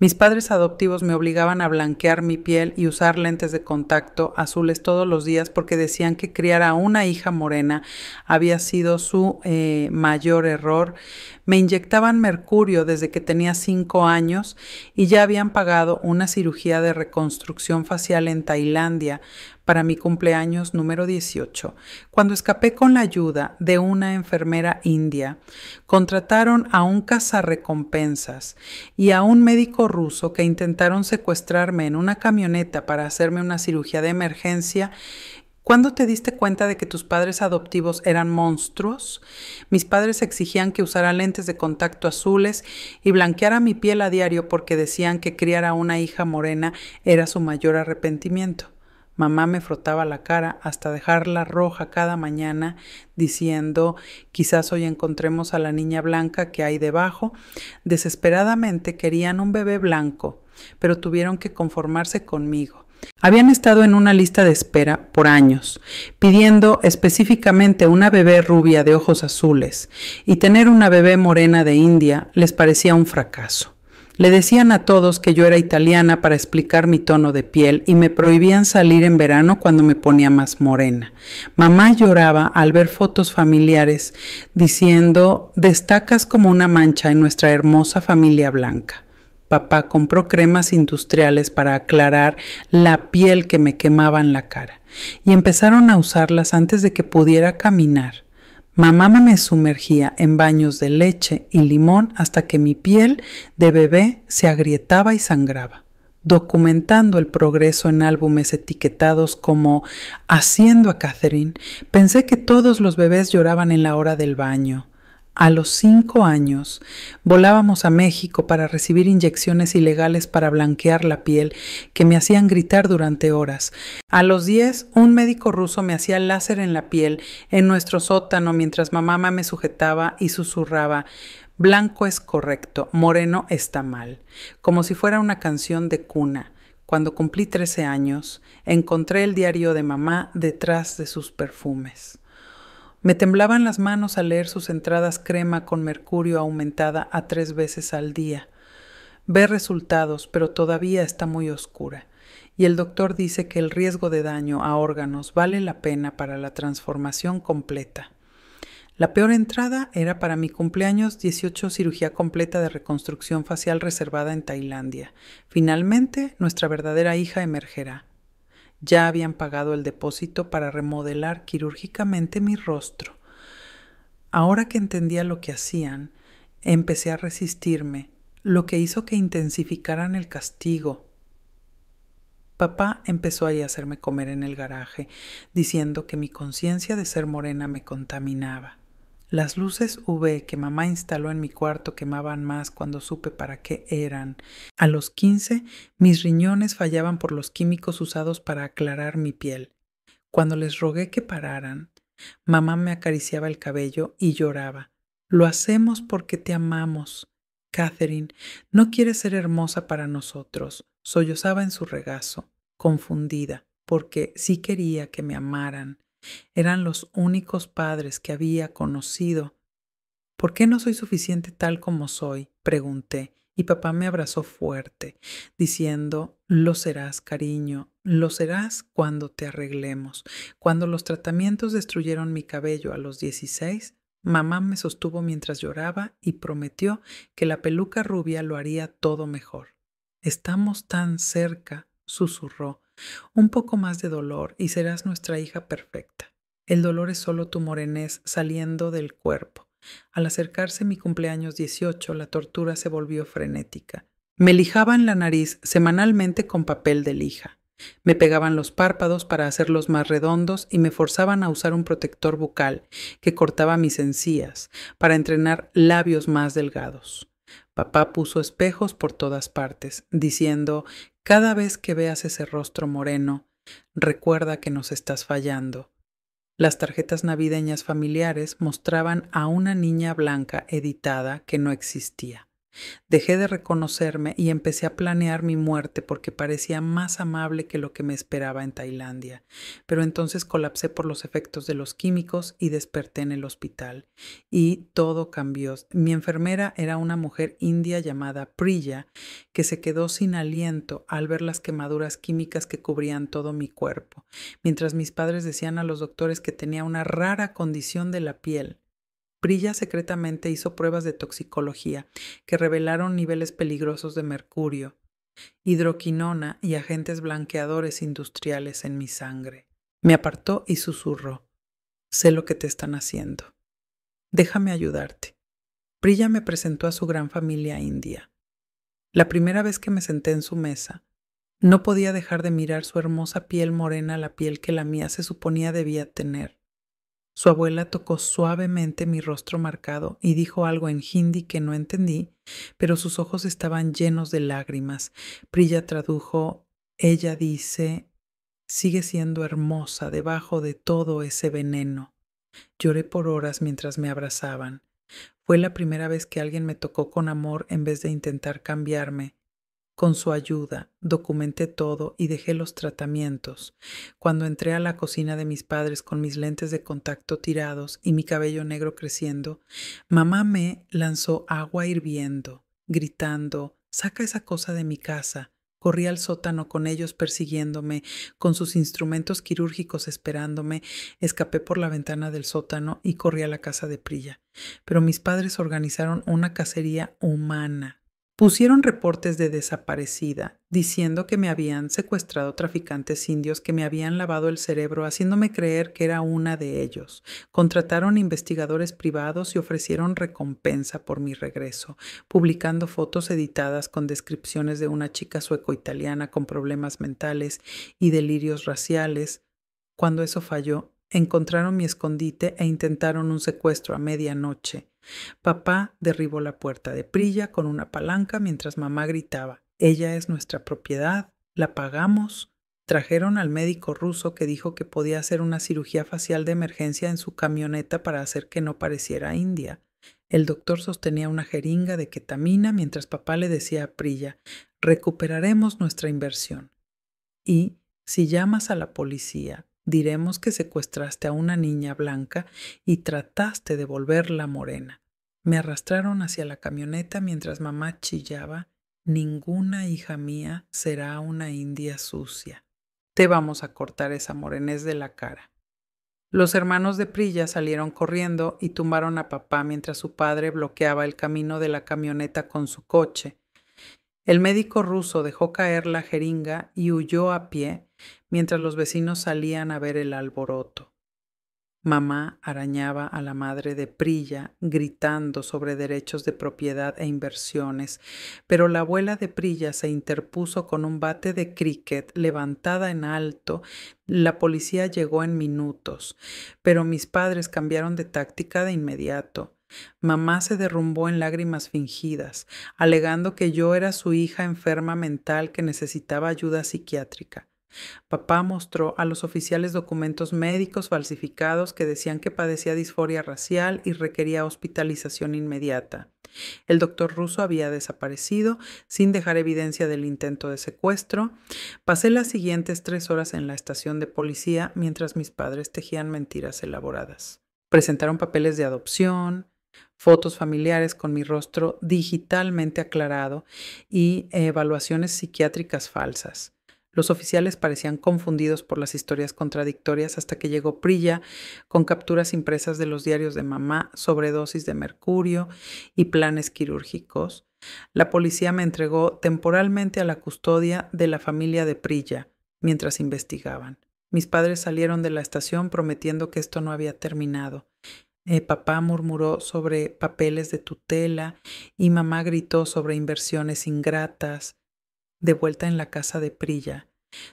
Mis padres adoptivos me obligaban a blanquear mi piel y usar lentes de contacto azules todos los días porque decían que criar a una hija morena había sido su mayor error. Me inyectaban mercurio desde que tenía 5 años y ya habían pagado una cirugía de reconstrucción facial en Tailandia para mi cumpleaños número 18. Cuando escapé con la ayuda de una enfermera india, contrataron a un cazarrecompensas y a un médico ruso que intentaron secuestrarme en una camioneta para hacerme una cirugía de emergencia. ¿Cuándo te diste cuenta de que tus padres adoptivos eran monstruos? Mis padres exigían que usara lentes de contacto azules y blanqueara mi piel a diario porque decían que criar a una hija morena era su mayor arrepentimiento. Mamá me frotaba la cara hasta dejarla roja cada mañana, diciendo, quizás hoy encontremos a la niña blanca que hay debajo. Desesperadamente querían un bebé blanco, pero tuvieron que conformarse conmigo. Habían estado en una lista de espera por años, pidiendo específicamente una bebé rubia de ojos azules, y tener una bebé morena de India les parecía un fracaso. Le decían a todos que yo era italiana para explicar mi tono de piel y me prohibían salir en verano cuando me ponía más morena. Mamá lloraba al ver fotos familiares diciendo, destacas como una mancha en nuestra hermosa familia blanca. Papá compró cremas industriales para aclarar la piel que me quemaba en la cara y empezaron a usarlas antes de que pudiera caminar. Mamá me sumergía en baños de leche y limón hasta que mi piel de bebé se agrietaba y sangraba, documentando el progreso en álbumes etiquetados como Haciendo a Catherine. Pensé que todos los bebés lloraban en la hora del baño. A los 5 años volábamos a México para recibir inyecciones ilegales para blanquear la piel que me hacían gritar durante horas. A los 10, un médico ruso me hacía láser en la piel en nuestro sótano mientras mamá me sujetaba y susurraba, blanco es correcto, moreno está mal, como si fuera una canción de cuna. Cuando cumplí 13 años, encontré el diario de mamá detrás de sus perfumes. Me temblaban las manos al leer sus entradas crema con mercurio aumentada a 3 veces al día. Ve resultados, pero todavía está muy oscura. Y el doctor dice que el riesgo de daño a órganos vale la pena para la transformación completa. La peor entrada era para mi cumpleaños 18, cirugía completa de reconstrucción facial reservada en Tailandia. Finalmente, nuestra verdadera hija emergerá. Ya habían pagado el depósito para remodelar quirúrgicamente mi rostro. Ahora que entendía lo que hacían, empecé a resistirme, lo que hizo que intensificaran el castigo. Papá empezó a hacerme comer en el garaje, diciendo que mi conciencia de ser morena me contaminaba. Las luces UV que mamá instaló en mi cuarto quemaban más cuando supe para qué eran. A los 15, mis riñones fallaban por los químicos usados para aclarar mi piel. Cuando les rogué que pararan, mamá me acariciaba el cabello y lloraba. Lo hacemos porque te amamos. Catherine, no quieres ser hermosa para nosotros. Sollozaba en su regazo, confundida, porque sí quería que me amaran. Eran los únicos padres que había conocido. ¿Por qué no soy suficiente tal como soy?, pregunté, y papá me abrazó fuerte, diciendo, lo serás, cariño, lo serás cuando te arreglemos. Cuando los tratamientos destruyeron mi cabello a los 16, mamá me sostuvo mientras lloraba y prometió que la peluca rubia lo haría todo mejor. Estamos tan cerca, susurró. Un poco más de dolor y serás nuestra hija perfecta. El dolor es solo tu morenez saliendo del cuerpo. Al acercarse mi cumpleaños 18, la tortura se volvió frenética. Me lijaban la nariz semanalmente con papel de lija. Me pegaban los párpados para hacerlos más redondos y me forzaban a usar un protector bucal que cortaba mis encías para entrenar labios más delgados. Papá puso espejos por todas partes, diciendo, cada vez que veas ese rostro moreno, recuerda que nos estás fallando. Las tarjetas navideñas familiares mostraban a una niña blanca editada que no existía. Dejé de reconocerme y empecé a planear mi muerte porque parecía más amable que lo que me esperaba en Tailandia. Pero entonces colapsé por los efectos de los químicos y desperté en el hospital. Y todo cambió. Mi enfermera era una mujer india llamada Priya, que se quedó sin aliento al ver las quemaduras químicas que cubrían todo mi cuerpo, mientras mis padres decían a los doctores que tenía una rara condición de la piel. Priya secretamente hizo pruebas de toxicología que revelaron niveles peligrosos de mercurio, hidroquinona y agentes blanqueadores industriales en mi sangre. Me apartó y susurró: sé lo que te están haciendo. Déjame ayudarte. Priya me presentó a su gran familia india. La primera vez que me senté en su mesa, no podía dejar de mirar su hermosa piel morena, la piel que la mía se suponía debía tener. Su abuela tocó suavemente mi rostro marcado y dijo algo en hindi que no entendí, pero sus ojos estaban llenos de lágrimas. Priya tradujo: ella dice, sigue siendo hermosa debajo de todo ese veneno. Lloré por horas mientras me abrazaban. Fue la primera vez que alguien me tocó con amor en vez de intentar cambiarme. Con su ayuda, documenté todo y dejé los tratamientos. Cuando entré a la cocina de mis padres con mis lentes de contacto tirados y mi cabello negro creciendo, mamá me lanzó agua hirviendo, gritando: saca esa cosa de mi casa. Corrí al sótano con ellos persiguiéndome, con sus instrumentos quirúrgicos esperándome. Escapé por la ventana del sótano y corrí a la casa de Priya. Pero mis padres organizaron una cacería humana. Pusieron reportes de desaparecida, diciendo que me habían secuestrado traficantes indios que me habían lavado el cerebro, haciéndome creer que era una de ellos. Contrataron investigadores privados y ofrecieron recompensa por mi regreso, publicando fotos editadas con descripciones de una chica sueco-italiana con problemas mentales y delirios raciales. Cuando eso falló, encontraron mi escondite e intentaron un secuestro a medianoche. Papá derribó la puerta de Priya con una palanca mientras mamá gritaba: ella es nuestra propiedad, la pagamos. Trajeron al médico ruso que dijo que podía hacer una cirugía facial de emergencia en su camioneta para hacer que no pareciera india. El doctor sostenía una jeringa de ketamina mientras papá le decía a Priya: recuperaremos nuestra inversión. Y si llamas a la policía, diremos que secuestraste a una niña blanca y trataste de volverla morena. Me arrastraron hacia la camioneta mientras mamá chillaba: ninguna hija mía será una india sucia. Te vamos a cortar esa morenez de la cara. Los hermanos de Priya salieron corriendo y tumbaron a papá mientras su padre bloqueaba el camino de la camioneta con su coche. El médico ruso dejó caer la jeringa y huyó a pie mientras los vecinos salían a ver el alboroto. Mamá arañaba a la madre de Priya, gritando sobre derechos de propiedad e inversiones, pero la abuela de Priya se interpuso con un bate de cricket levantada en alto. La policía llegó en minutos, pero mis padres cambiaron de táctica de inmediato. Mamá se derrumbó en lágrimas fingidas, alegando que yo era su hija enferma mental que necesitaba ayuda psiquiátrica. Papá mostró a los oficiales documentos médicos falsificados que decían que padecía disforia racial y requería hospitalización inmediata. El doctor ruso había desaparecido sin dejar evidencia del intento de secuestro. Pasé las siguientes 3 horas en la estación de policía mientras mis padres tejían mentiras elaboradas. Presentaron papeles de adopción, fotos familiares con mi rostro digitalmente aclarado y evaluaciones psiquiátricas falsas. Los oficiales parecían confundidos por las historias contradictorias hasta que llegó Priya con capturas impresas de los diarios de mamá, sobredosis de mercurio y planes quirúrgicos. La policía me entregó temporalmente a la custodia de la familia de Priya mientras investigaban. Mis padres salieron de la estación prometiendo que esto no había terminado. Papá murmuró sobre papeles de tutela y mamá gritó sobre inversiones ingratas. De vuelta en la casa de Priya,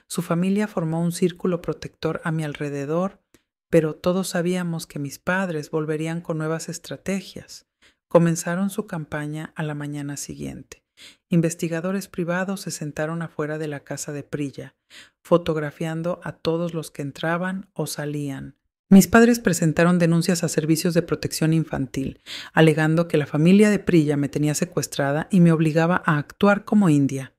su familia formó un círculo protector a mi alrededor, pero todos sabíamos que mis padres volverían con nuevas estrategias. Comenzaron su campaña a la mañana siguiente. Investigadores privados se sentaron afuera de la casa de Priya, fotografiando a todos los que entraban o salían. Mis padres presentaron denuncias a servicios de protección infantil, alegando que la familia de Priya me tenía secuestrada y me obligaba a actuar como india.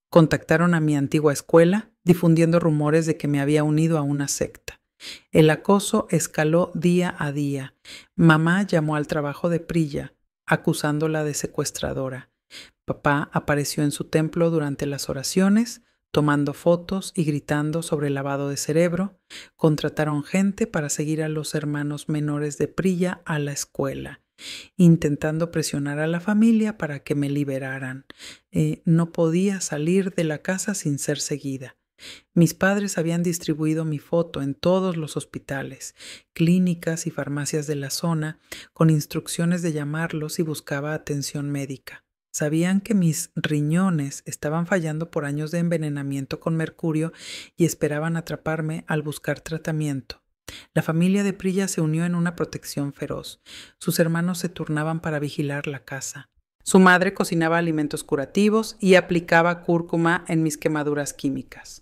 Contactaron a mi antigua escuela, difundiendo rumores de que me había unido a una secta. El acoso escaló día a día. Mamá llamó al trabajo de Priya, acusándola de secuestradora. Papá apareció en su templo durante las oraciones, tomando fotos y gritando sobre el lavado de cerebro. Contrataron gente para seguir a los hermanos menores de Priya a la escuela, intentando presionar a la familia para que me liberaran. No podía salir de la casa sin ser seguida. Mis padres habían distribuido mi foto en todos los hospitales, clínicas y farmacias de la zona, con instrucciones de llamarlos si buscaba atención médica. Sabían que mis riñones estaban fallando por años de envenenamiento con mercurio y esperaban atraparme al buscar tratamiento. La familia de Priya se unió en una protección feroz. Sus hermanos se turnaban para vigilar la casa. Su madre cocinaba alimentos curativos y aplicaba cúrcuma en mis quemaduras químicas.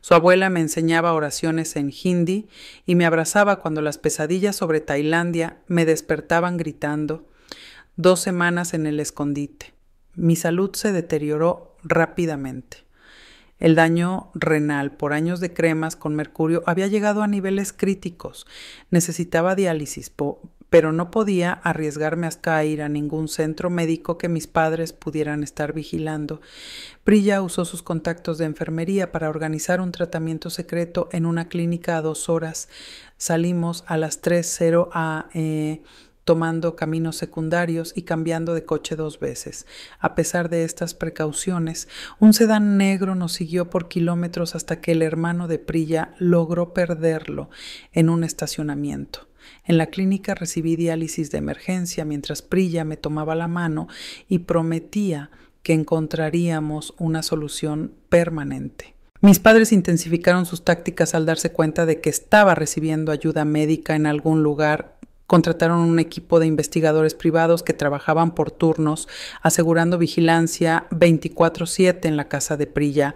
Su abuela me enseñaba oraciones en hindi y me abrazaba cuando las pesadillas sobre Tailandia me despertaban gritando. 2 semanas en el escondite. Mi salud se deterioró rápidamente. El daño renal por años de cremas con mercurio había llegado a niveles críticos. Necesitaba diálisis, pero no podía arriesgarme hasta ir a ningún centro médico que mis padres pudieran estar vigilando. Priya usó sus contactos de enfermería para organizar un tratamiento secreto en una clínica a 2 horas. Salimos a las 3:00 a tomando caminos secundarios y cambiando de coche 2 veces. A pesar de estas precauciones, un sedán negro nos siguió por kilómetros hasta que el hermano de Priya logró perderlo en un estacionamiento. En la clínica recibí diálisis de emergencia mientras Priya me tomaba la mano y prometía que encontraríamos una solución permanente. Mis padres intensificaron sus tácticas al darse cuenta de que estaba recibiendo ayuda médica en algún lugar. Contrataron un equipo de investigadores privados que trabajaban por turnos, asegurando vigilancia 24/7 en la casa de Priya.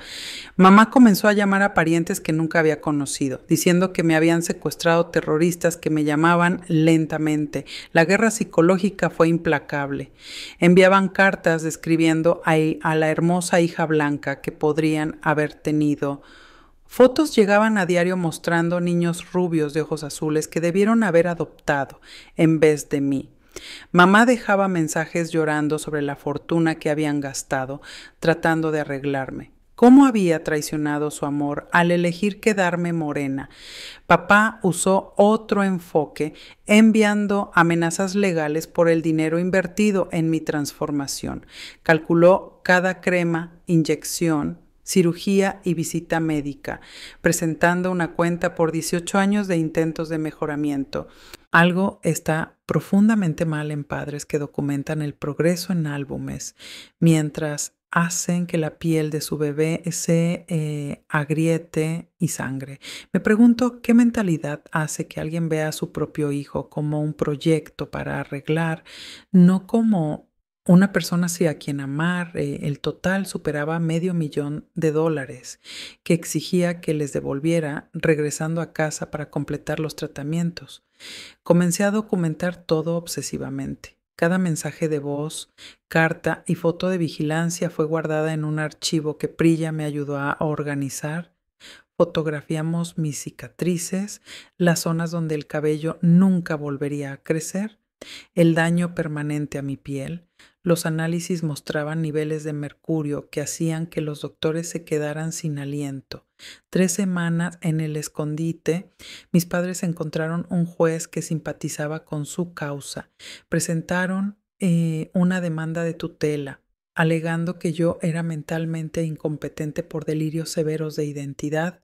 Mamá comenzó a llamar a parientes que nunca había conocido, diciendo que me habían secuestrado terroristas que me llamaban lentamente. La guerra psicológica fue implacable. Enviaban cartas describiendo a la hermosa hija blanca que podrían haber tenido. Fotos llegaban a diario mostrando niños rubios de ojos azules que debieron haber adoptado en vez de mí. Mamá dejaba mensajes llorando sobre la fortuna que habían gastado, tratando de arreglarme. ¿Cómo había traicionado su amor al elegir quedarme morena? Papá usó otro enfoque, enviando amenazas legales por el dinero invertido en mi transformación. Calculó cada crema, inyección, cirugía y visita médica, presentando una cuenta por 18 años de intentos de mejoramiento. Algo está profundamente mal en padres que documentan el progreso en álbumes, mientras hacen que la piel de su bebé se agriete y sangre. Me pregunto qué mentalidad hace que alguien vea a su propio hijo como un proyecto para arreglar, no como una persona a quien amar. El total superaba $500,000 que exigía que les devolviera regresando a casa para completar los tratamientos. Comencé a documentar todo obsesivamente. Cada mensaje de voz, carta y foto de vigilancia fue guardada en un archivo que Priya me ayudó a organizar. Fotografiamos mis cicatrices, las zonas donde el cabello nunca volvería a crecer, el daño permanente a mi piel. Los análisis mostraban niveles de mercurio que hacían que los doctores se quedaran sin aliento. 3 semanas en el escondite, mis padres encontraron un juez que simpatizaba con su causa. Presentaron una demanda de tutela, alegando que yo era mentalmente incompetente por delirios severos de identidad.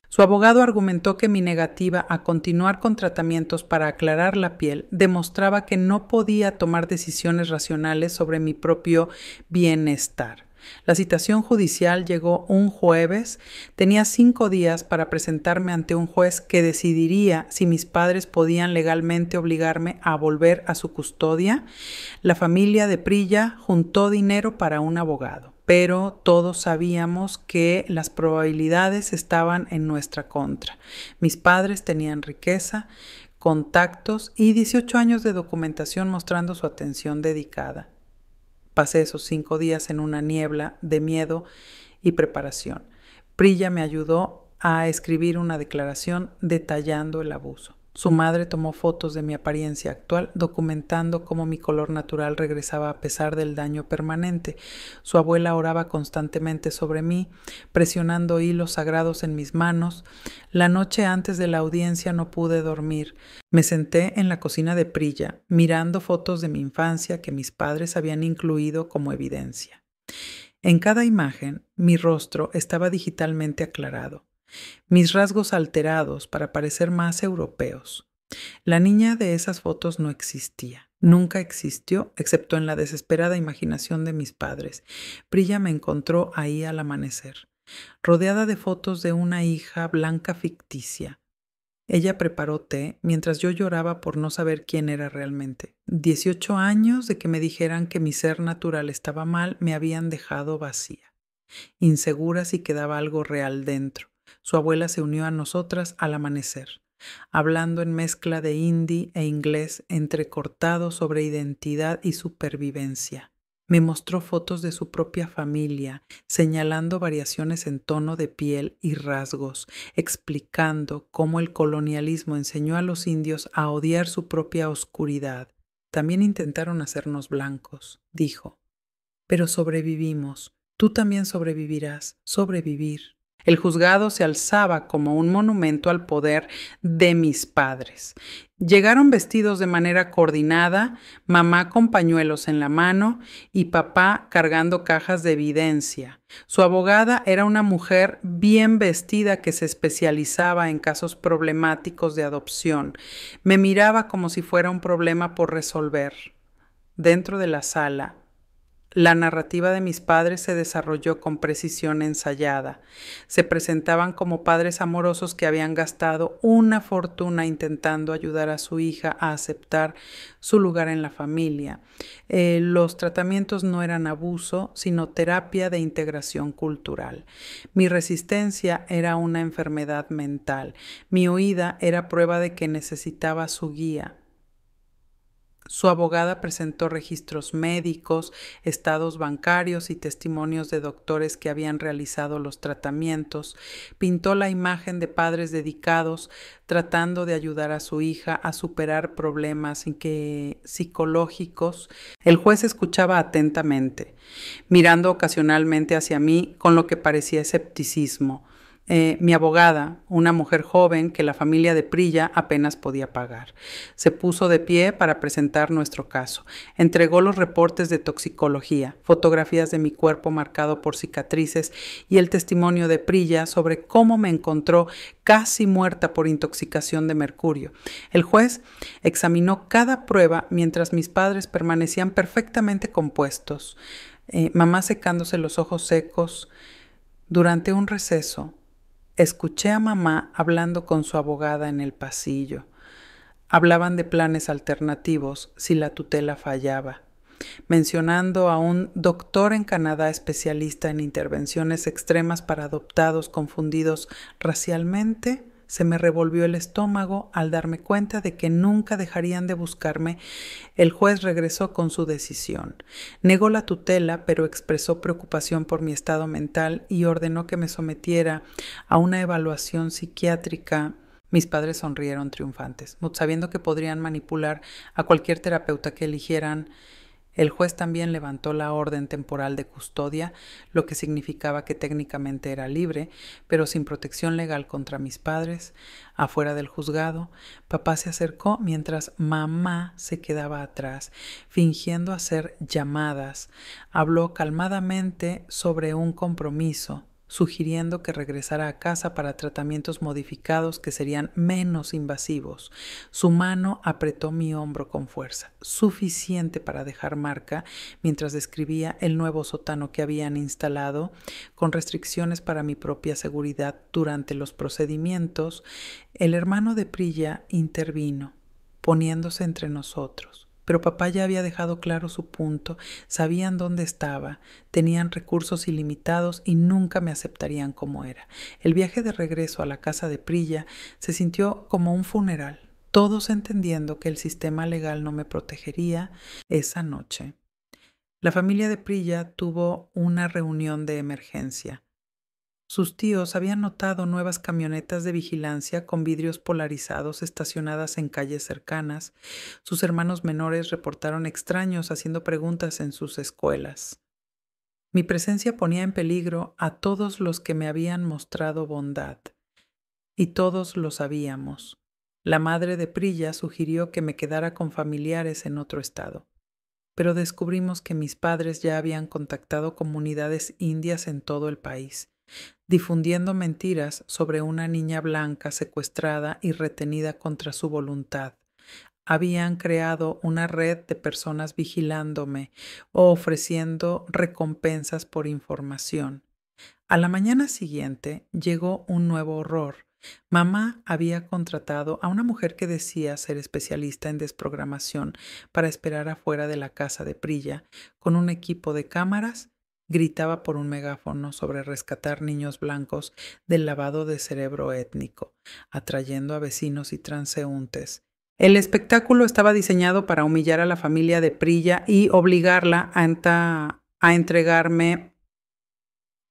Su abogado argumentó que mi negativa a continuar con tratamientos para aclarar la piel demostraba que no podía tomar decisiones racionales sobre mi propio bienestar. La citación judicial llegó un jueves. Tenía 5 días para presentarme ante un juez que decidiría si mis padres podían legalmente obligarme a volver a su custodia. La familia de Priya juntó dinero para un abogado, pero todos sabíamos que las probabilidades estaban en nuestra contra. Mis padres tenían riqueza, contactos y 18 años de documentación mostrando su atención dedicada. Pasé esos 5 días en una niebla de miedo y preparación. Priya me ayudó a escribir una declaración detallando el abuso. Su madre tomó fotos de mi apariencia actual, documentando cómo mi color natural regresaba a pesar del daño permanente. Su abuela oraba constantemente sobre mí, presionando hilos sagrados en mis manos. La noche antes de la audiencia no pude dormir. Me senté en la cocina de Priya, mirando fotos de mi infancia que mis padres habían incluido como evidencia. En cada imagen, mi rostro estaba digitalmente aclarado, mis rasgos alterados para parecer más europeos. La niña de esas fotos no existía. Nunca existió, excepto en la desesperada imaginación de mis padres. Priya me encontró ahí al amanecer, rodeada de fotos de una hija blanca ficticia. Ella preparó té mientras yo lloraba por no saber quién era realmente. 18 años de que me dijeran que mi ser natural estaba mal me habían dejado vacía, insegura si quedaba algo real dentro. Su abuela se unió a nosotras al amanecer, hablando en mezcla de hindi e inglés entrecortado sobre identidad y supervivencia. Me mostró fotos de su propia familia, señalando variaciones en tono de piel y rasgos, explicando cómo el colonialismo enseñó a los indios a odiar su propia oscuridad. También intentaron hacernos blancos, dijo, pero sobrevivimos. Tú también sobrevivirás. Sobrevivir. El juzgado se alzaba como un monumento al poder de mis padres. Llegaron vestidos de manera coordinada, mamá con pañuelos en la mano y papá cargando cajas de evidencia. Su abogada era una mujer bien vestida que se especializaba en casos problemáticos de adopción. Me miraba como si fuera un problema por resolver. Dentro de la sala, la narrativa de mis padres se desarrolló con precisión ensayada. Se presentaban como padres amorosos que habían gastado una fortuna intentando ayudar a su hija a aceptar su lugar en la familia. Los tratamientos no eran abuso, sino terapia de integración cultural. Mi resistencia era una enfermedad mental. Mi huida era prueba de que necesitaba su guía. Su abogada presentó registros médicos, estados bancarios y testimonios de doctores que habían realizado los tratamientos. Pintó la imagen de padres dedicados tratando de ayudar a su hija a superar problemas psicológicos. El juez escuchaba atentamente, mirando ocasionalmente hacia mí con lo que parecía escepticismo. Mi abogada, una mujer joven que la familia de Priya apenas podía pagar, se puso de pie para presentar nuestro caso. Entregó los reportes de toxicología, fotografías de mi cuerpo marcado por cicatrices y el testimonio de Priya sobre cómo me encontró casi muerta por intoxicación de mercurio. El juez examinó cada prueba mientras mis padres permanecían perfectamente compuestos, mamá secándose los ojos secos. Durante un receso, escuché a mamá hablando con su abogada en el pasillo. Hablaban de planes alternativos si la tutela fallaba, mencionando a un doctor en Canadá especialista en intervenciones extremas para adoptados confundidos racialmente. Se me revolvió el estómago al darme cuenta de que nunca dejarían de buscarme. El juez regresó con su decisión. Negó la tutela, pero expresó preocupación por mi estado mental y ordenó que me sometiera a una evaluación psiquiátrica. Mis padres sonrieron triunfantes, sabiendo que podrían manipular a cualquier terapeuta que eligieran. El juez también levantó la orden temporal de custodia, lo que significaba que técnicamente era libre, pero sin protección legal contra mis padres. Afuera del juzgado, papá se acercó mientras mamá se quedaba atrás, fingiendo hacer llamadas. Habló calmadamente sobre un compromiso, sugiriendo que regresara a casa para tratamientos modificados que serían menos invasivos. Su mano apretó mi hombro con fuerza, suficiente para dejar marca, mientras describía el nuevo sótano que habían instalado, con restricciones para mi propia seguridad durante los procedimientos. El hermano de Priya intervino, poniéndose entre nosotros. Pero papá ya había dejado claro su punto, sabían dónde estaba, tenían recursos ilimitados y nunca me aceptarían como era. El viaje de regreso a la casa de Prilla se sintió como un funeral, todos entendiendo que el sistema legal no me protegería esa noche. La familia de Prilla tuvo una reunión de emergencia. Sus tíos habían notado nuevas camionetas de vigilancia con vidrios polarizados estacionadas en calles cercanas. Sus hermanos menores reportaron extraños haciendo preguntas en sus escuelas. Mi presencia ponía en peligro a todos los que me habían mostrado bondad. Y todos lo sabíamos. La madre de Prilla sugirió que me quedara con familiares en otro estado. Pero descubrimos que mis padres ya habían contactado comunidades indias en todo el país, difundiendo mentiras sobre una niña blanca secuestrada y retenida contra su voluntad. Habían creado una red de personas vigilándome o ofreciendo recompensas por información. A la mañana siguiente llegó un nuevo horror. Mamá había contratado a una mujer que decía ser especialista en desprogramación para esperar afuera de la casa de Prilla con un equipo de cámaras. Gritaba por un megáfono sobre rescatar niños blancos del lavado de cerebro étnico, atrayendo a vecinos y transeúntes. El espectáculo estaba diseñado para humillar a la familia de Prilla y obligarla a entregarme.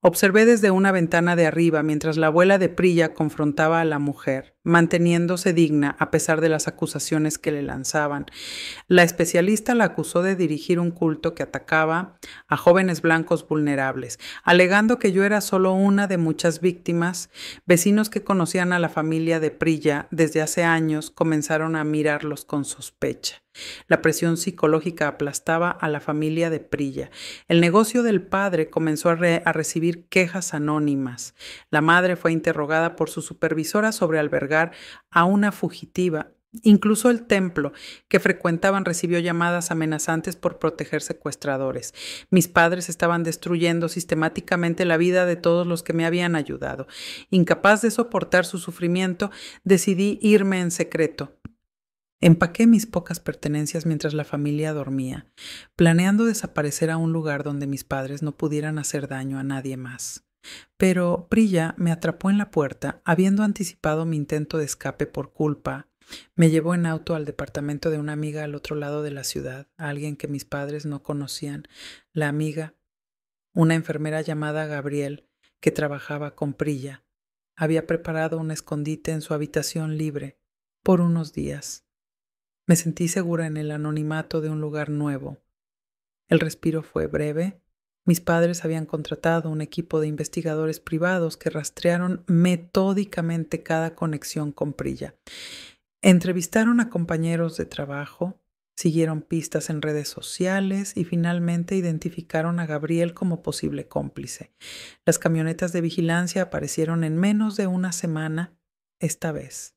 Observé desde una ventana de arriba mientras la abuela de Prilla confrontaba a la mujer, manteniéndose digna a pesar de las acusaciones que le lanzaban. La especialista la acusó de dirigir un culto que atacaba a jóvenes blancos vulnerables, alegando que yo era solo una de muchas víctimas. Vecinos que conocían a la familia de Prilla desde hace años comenzaron a mirarlos con sospecha. La presión psicológica aplastaba a la familia de Prilla. El negocio del padre comenzó a recibir quejas anónimas. La madre fue interrogada por su supervisora sobre albergar a una fugitiva. Incluso el templo que frecuentaban recibió llamadas amenazantes por proteger secuestradores. Mis padres estaban destruyendo sistemáticamente la vida de todos los que me habían ayudado. Incapaz de soportar su sufrimiento, decidí irme en secreto. Empaqué mis pocas pertenencias mientras la familia dormía, planeando desaparecer a un lugar donde mis padres no pudieran hacer daño a nadie más. Pero Prilla me atrapó en la puerta, habiendo anticipado mi intento de escape por culpa. Me llevó en auto al departamento de una amiga al otro lado de la ciudad, a alguien que mis padres no conocían. La amiga, una enfermera llamada Gabriel, que trabajaba con Prilla, había preparado un escondite en su habitación libre por unos días. Me sentí segura en el anonimato de un lugar nuevo. El respiro fue breve. Mis padres habían contratado un equipo de investigadores privados que rastrearon metódicamente cada conexión con Prilla. Entrevistaron a compañeros de trabajo, siguieron pistas en redes sociales y finalmente identificaron a Gabriel como posible cómplice. Las camionetas de vigilancia aparecieron en menos de una semana esta vez.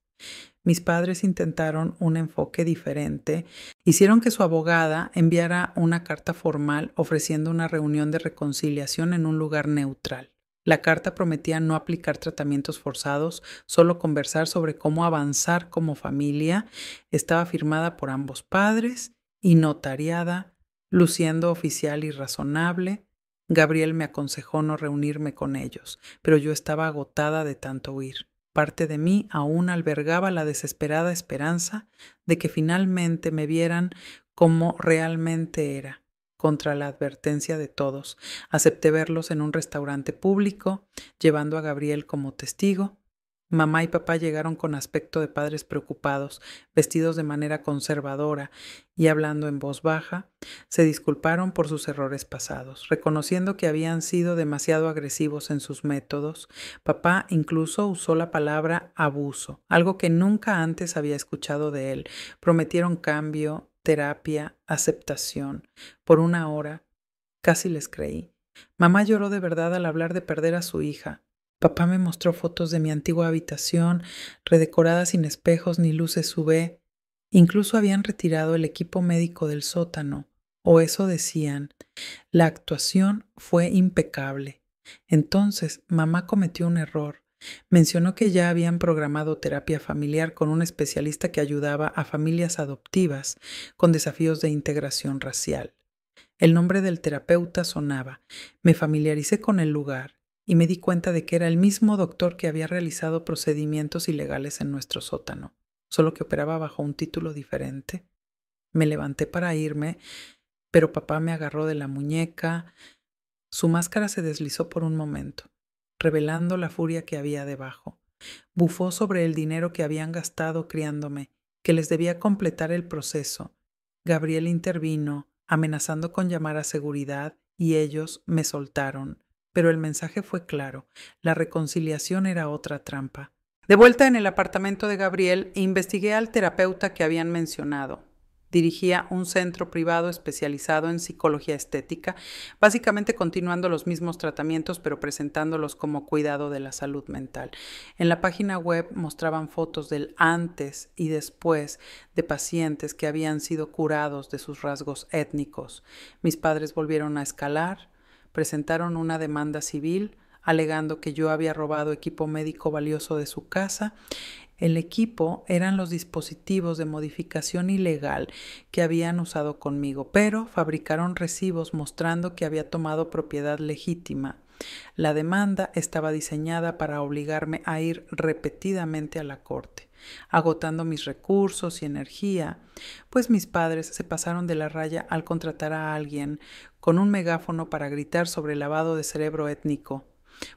Mis padres intentaron un enfoque diferente. Hicieron que su abogada enviara una carta formal ofreciendo una reunión de reconciliación en un lugar neutral. La carta prometía no aplicar tratamientos forzados, solo conversar sobre cómo avanzar como familia. Estaba firmada por ambos padres y notariada, luciendo oficial y razonable. Gabriel me aconsejó no reunirme con ellos, pero yo estaba agotada de tanto huir. Parte de mí aún albergaba la desesperada esperanza de que finalmente me vieran como realmente era. Contra la advertencia de todos, acepté verlos en un restaurante público, llevando a Gabriel como testigo. Mamá y papá llegaron con aspecto de padres preocupados, vestidos de manera conservadora y hablando en voz baja. Se disculparon por sus errores pasados, reconociendo que habían sido demasiado agresivos en sus métodos. Papá incluso usó la palabra abuso, algo que nunca antes había escuchado de él. Prometieron cambio, terapia, aceptación. Por una hora, casi les creí. Mamá lloró de verdad al hablar de perder a su hija. Papá me mostró fotos de mi antigua habitación, redecorada sin espejos ni luces UV. Incluso habían retirado el equipo médico del sótano, o eso decían. La actuación fue impecable. Entonces, mamá cometió un error. Mencionó que ya habían programado terapia familiar con un especialista que ayudaba a familias adoptivas con desafíos de integración racial. El nombre del terapeuta sonaba. Me familiaricé con el lugar y me di cuenta de que era el mismo doctor que había realizado procedimientos ilegales en nuestro sótano, solo que operaba bajo un título diferente. Me levanté para irme, pero papá me agarró de la muñeca. Su máscara se deslizó por un momento, revelando la furia que había debajo. Bufó sobre el dinero que habían gastado criándome, que les debía completar el proceso. Gabriel intervino, amenazando con llamar a seguridad, y ellos me soltaron. Pero el mensaje fue claro: la reconciliación era otra trampa. De vuelta en el apartamento de Gabriel, investigué al terapeuta que habían mencionado. Dirigía un centro privado especializado en psicología estética, básicamente continuando los mismos tratamientos pero presentándolos como cuidado de la salud mental. En la página web mostraban fotos del antes y después de pacientes que habían sido curados de sus rasgos étnicos. Mis padres volvieron a escalar, presentaron una demanda civil, alegando que yo había robado equipo médico valioso de su casa. El equipo eran los dispositivos de modificación ilegal que habían usado conmigo, pero fabricaron recibos mostrando que había tomado propiedad legítima. La demanda estaba diseñada para obligarme a ir repetidamente a la corte, agotando mis recursos y energía, pues mis padres se pasaron de la raya al contratar a alguien con un megáfono para gritar sobre lavado de cerebro étnico.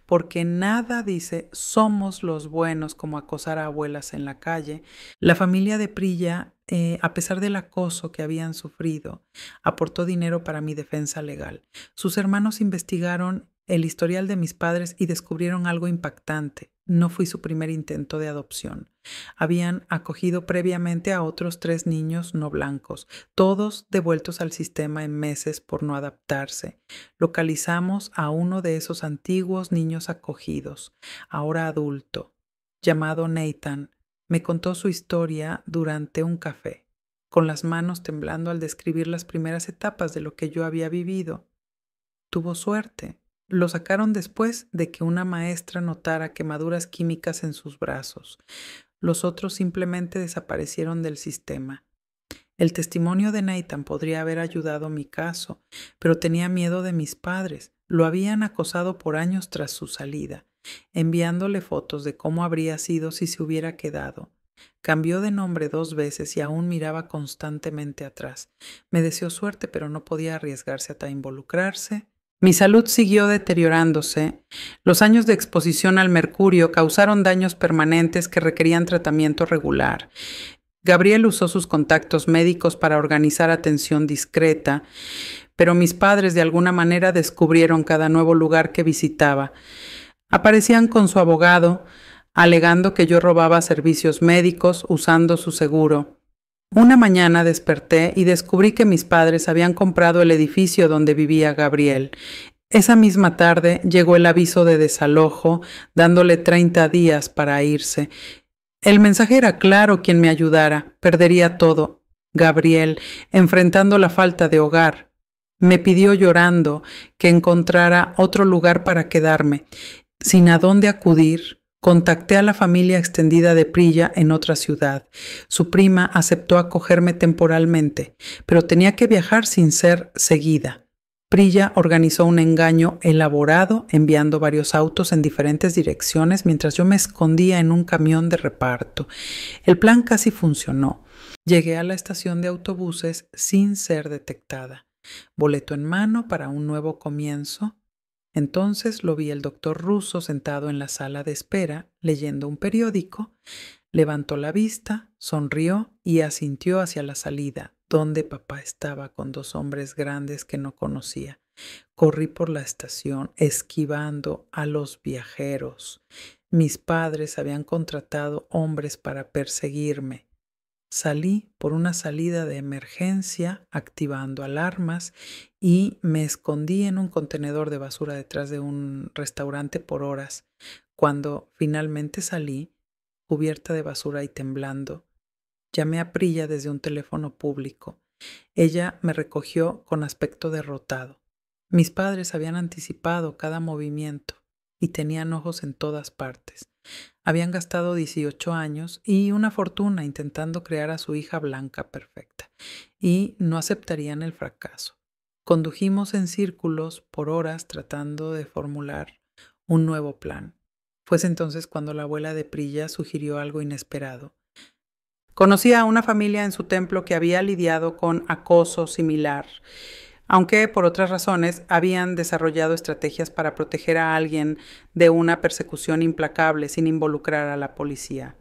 Porque nada dice somos los buenos como acosar a abuelas en la calle. La familia de Prilla, a pesar del acoso que habían sufrido, aportó dinero para mi defensa legal. Sus hermanos investigaron el historial de mis padres y descubrieron algo impactante. No fui su primer intento de adopción. Habían acogido previamente a otros 3 niños no blancos, todos devueltos al sistema en meses por no adaptarse. Localizamos a uno de esos antiguos niños acogidos, ahora adulto, llamado Nathan. Me contó su historia durante un café, con las manos temblando al describir las primeras etapas de lo que yo había vivido. Tuvo suerte. Lo sacaron después de que una maestra notara quemaduras químicas en sus brazos. Los otros simplemente desaparecieron del sistema. El testimonio de Nathan podría haber ayudado mi caso, pero tenía miedo de mis padres. Lo habían acosado por años tras su salida, enviándole fotos de cómo habría sido si se hubiera quedado. Cambió de nombre 2 veces y aún miraba constantemente atrás. Me deseó suerte, pero no podía arriesgarse hasta involucrarse. Mi salud siguió deteriorándose. Los años de exposición al mercurio causaron daños permanentes que requerían tratamiento regular. Gabriel usó sus contactos médicos para organizar atención discreta, pero mis padres de alguna manera descubrieron cada nuevo lugar que visitaba. Aparecían con su abogado, alegando que yo robaba servicios médicos usando su seguro. Una mañana desperté y descubrí que mis padres habían comprado el edificio donde vivía Gabriel. Esa misma tarde llegó el aviso de desalojo, dándole 30 días para irse. El mensaje era claro: quien me ayudara perdería todo. Gabriel, enfrentando la falta de hogar, me pidió llorando que encontrara otro lugar para quedarme. Sin a dónde acudir, contacté a la familia extendida de Prilla en otra ciudad. Su prima aceptó acogerme temporalmente, pero tenía que viajar sin ser seguida. Prilla organizó un engaño elaborado, enviando varios autos en diferentes direcciones mientras yo me escondía en un camión de reparto. El plan casi funcionó. Llegué a la estación de autobuses sin ser detectada. Boleto en mano para un nuevo comienzo. Entonces lo vi el doctor ruso sentado en la sala de espera, leyendo un periódico. Levantó la vista, sonrió y asintió hacia la salida, donde papá estaba con 2 hombres grandes que no conocía. Corrí por la estación, esquivando a los viajeros. Mis padres habían contratado hombres para perseguirme. Salí por una salida de emergencia, activando alarmas, y me escondí en un contenedor de basura detrás de un restaurante por horas. Cuando finalmente salí, cubierta de basura y temblando, llamé a Prilla desde un teléfono público. Ella me recogió con aspecto derrotado. Mis padres habían anticipado cada movimiento y tenían ojos en todas partes. Habían gastado 18 años y una fortuna intentando crear a su hija blanca perfecta, y no aceptarían el fracaso. Condujimos en círculos por horas tratando de formular un nuevo plan. Fue entonces cuando la abuela de Prilla sugirió algo inesperado. Conocía a una familia en su templo que había lidiado con acoso similar, aunque por otras razones habían desarrollado estrategias para proteger a alguien de una persecución implacable sin involucrar a la policía.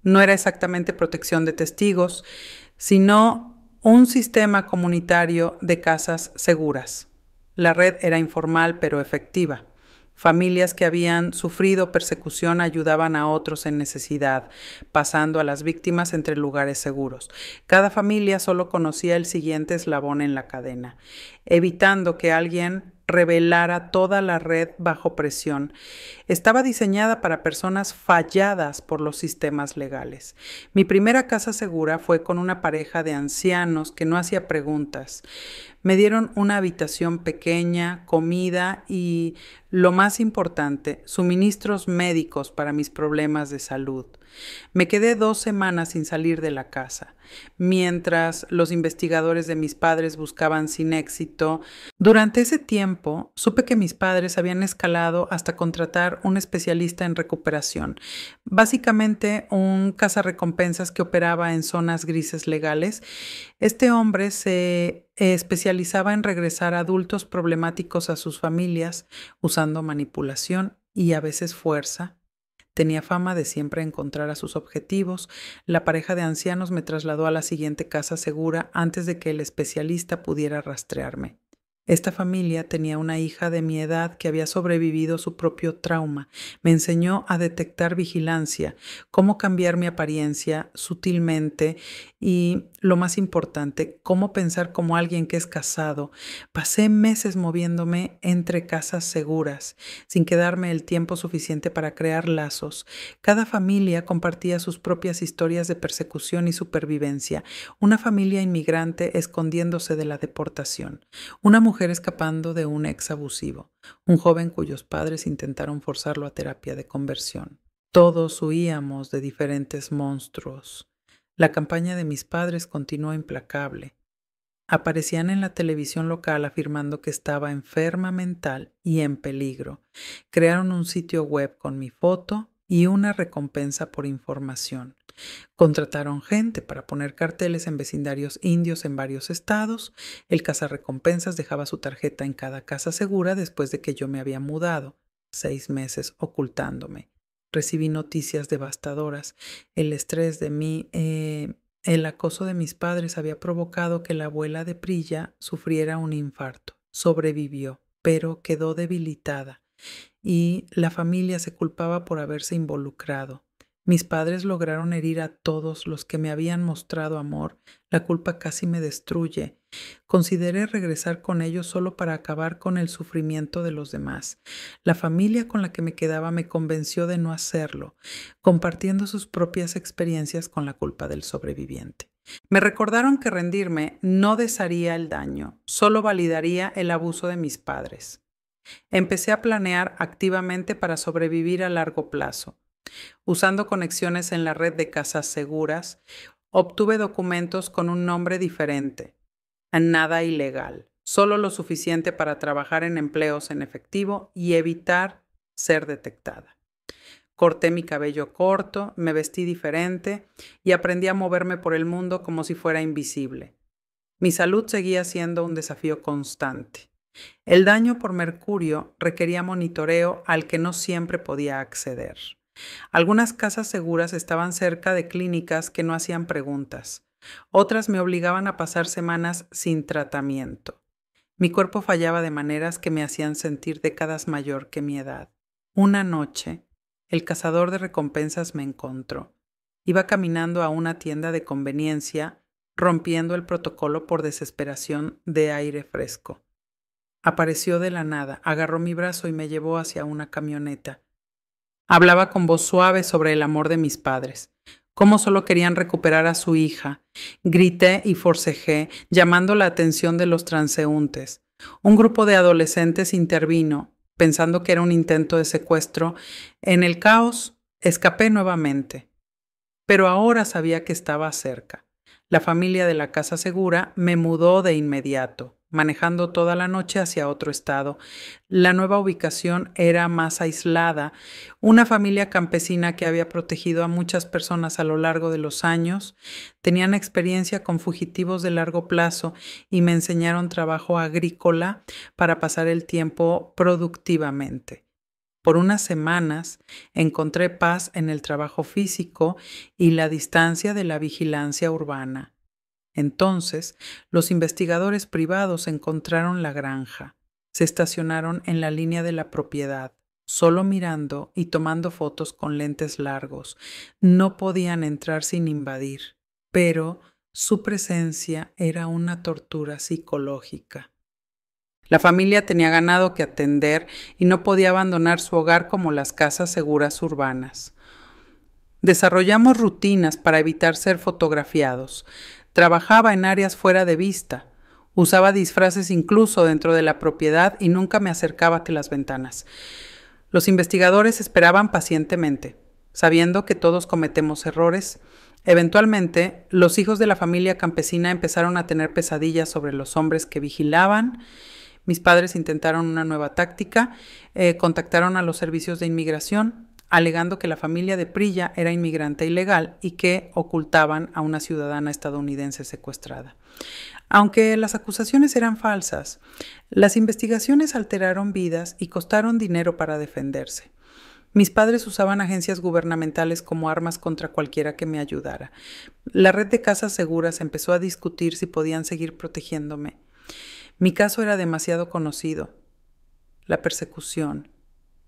No era exactamente protección de testigos, sino un sistema comunitario de casas seguras. La red era informal pero efectiva. Familias que habían sufrido persecución ayudaban a otros en necesidad, pasando a las víctimas entre lugares seguros. Cada familia solo conocía el siguiente eslabón en la cadena, evitando que alguien revelara toda la red bajo presión. Estaba diseñada para personas falladas por los sistemas legales. Mi primera casa segura fue con una pareja de ancianos que no hacía preguntas. Me dieron una habitación pequeña, comida y, lo más importante, suministros médicos para mis problemas de salud. Me quedé 2 semanas sin salir de la casa, mientras los investigadores de mis padres buscaban sin éxito. Durante ese tiempo, supe que mis padres habían escalado hasta contratar un especialista en recuperación, básicamente un cazarrecompensas que operaba en zonas grises legales. Este hombre se especializaba en regresar a adultos problemáticos a sus familias usando manipulación y a veces fuerza. Tenía fama de siempre encontrar a sus objetivos. La pareja de ancianos me trasladó a la siguiente casa segura antes de que el especialista pudiera rastrearme. Esta familia tenía una hija de mi edad que había sobrevivido su propio trauma. Me enseñó a detectar vigilancia, cómo cambiar mi apariencia sutilmente y, lo más importante, cómo pensar como alguien que es casado. Pasé meses moviéndome entre casas seguras, sin quedarme el tiempo suficiente para crear lazos. Cada familia compartía sus propias historias de persecución y supervivencia. Una familia inmigrante escondiéndose de la deportación. Una mujer escapando de un ex abusivo, un joven cuyos padres intentaron forzarlo a terapia de conversión. Todos huíamos de diferentes monstruos. La campaña de mis padres continuó implacable. Aparecían en la televisión local afirmando que estaba enferma mental y en peligro. Crearon un sitio web con mi foto y una recompensa por información. Contrataron gente para poner carteles en vecindarios indios en varios estados. El cazarrecompensas dejaba su tarjeta en cada casa segura después de que yo me había mudado, 6 meses ocultándome. Recibí noticias devastadoras. El estrés de el acoso de mis padres había provocado que la abuela de Prilla sufriera un infarto. Sobrevivió, pero quedó debilitada y la familia se culpaba por haberse involucrado. Mis padres lograron herir a todos los que me habían mostrado amor. La culpa casi me destruye. Consideré regresar con ellos solo para acabar con el sufrimiento de los demás. La familia con la que me quedaba me convenció de no hacerlo, compartiendo sus propias experiencias con la culpa del sobreviviente. Me recordaron que rendirme no desharía el daño, solo validaría el abuso de mis padres. Empecé a planear activamente para sobrevivir a largo plazo. Usando conexiones en la red de casas seguras, obtuve documentos con un nombre diferente. Nada ilegal, solo lo suficiente para trabajar en empleos en efectivo y evitar ser detectada. Corté mi cabello corto, me vestí diferente y aprendí a moverme por el mundo como si fuera invisible. Mi salud seguía siendo un desafío constante. El daño por mercurio requería monitoreo al que no siempre podía acceder. Algunas casas seguras estaban cerca de clínicas que no hacían preguntas. Otras me obligaban a pasar semanas sin tratamiento. Mi cuerpo fallaba de maneras que me hacían sentir décadas mayor que mi edad. Una noche, el cazador de recompensas me encontró. Iba caminando a una tienda de conveniencia, rompiendo el protocolo por desesperación de aire fresco. Apareció de la nada, agarró mi brazo y me llevó hacia una camioneta. Hablaba con voz suave sobre el amor de mis padres, cómo solo querían recuperar a su hija. Grité y forcejé, llamando la atención de los transeúntes. Un grupo de adolescentes intervino, pensando que era un intento de secuestro. En el caos, Escapé nuevamente, pero ahora sabía que estaba cerca. La familia de la Casa Segura me mudó de inmediato, manejando toda la noche hacia otro estado. La nueva ubicación era más aislada. Una familia campesina que había protegido a muchas personas a lo largo de los años, tenían experiencia con fugitivos de largo plazo y me enseñaron trabajo agrícola para pasar el tiempo productivamente. Por unas semanas encontré paz en el trabajo físico y la distancia de la vigilancia urbana. Entonces, los investigadores privados encontraron la granja. Se estacionaron en la línea de la propiedad, solo mirando y tomando fotos con lentes largos. No podían entrar sin invadir, pero su presencia era una tortura psicológica. La familia tenía ganado que atender y no podía abandonar su hogar como las casas seguras urbanas. Desarrollamos rutinas para evitar ser fotografiados. Trabajaba en áreas fuera de vista. Usaba disfraces incluso dentro de la propiedad y nunca me acercaba ante las ventanas. Los investigadores esperaban pacientemente, sabiendo que todos cometemos errores. Eventualmente, los hijos de la familia campesina empezaron a tener pesadillas sobre los hombres que vigilaban. Mis padres intentaron una nueva táctica, contactaron a los servicios de inmigración, alegando que la familia de Prilla era inmigrante ilegal y que ocultaban a una ciudadana estadounidense secuestrada. Aunque las acusaciones eran falsas, las investigaciones alteraron vidas y costaron dinero para defenderse. Mis padres usaban agencias gubernamentales como armas contra cualquiera que me ayudara. La red de casas seguras empezó a discutir si podían seguir protegiéndome. Mi caso era demasiado conocido. La persecución,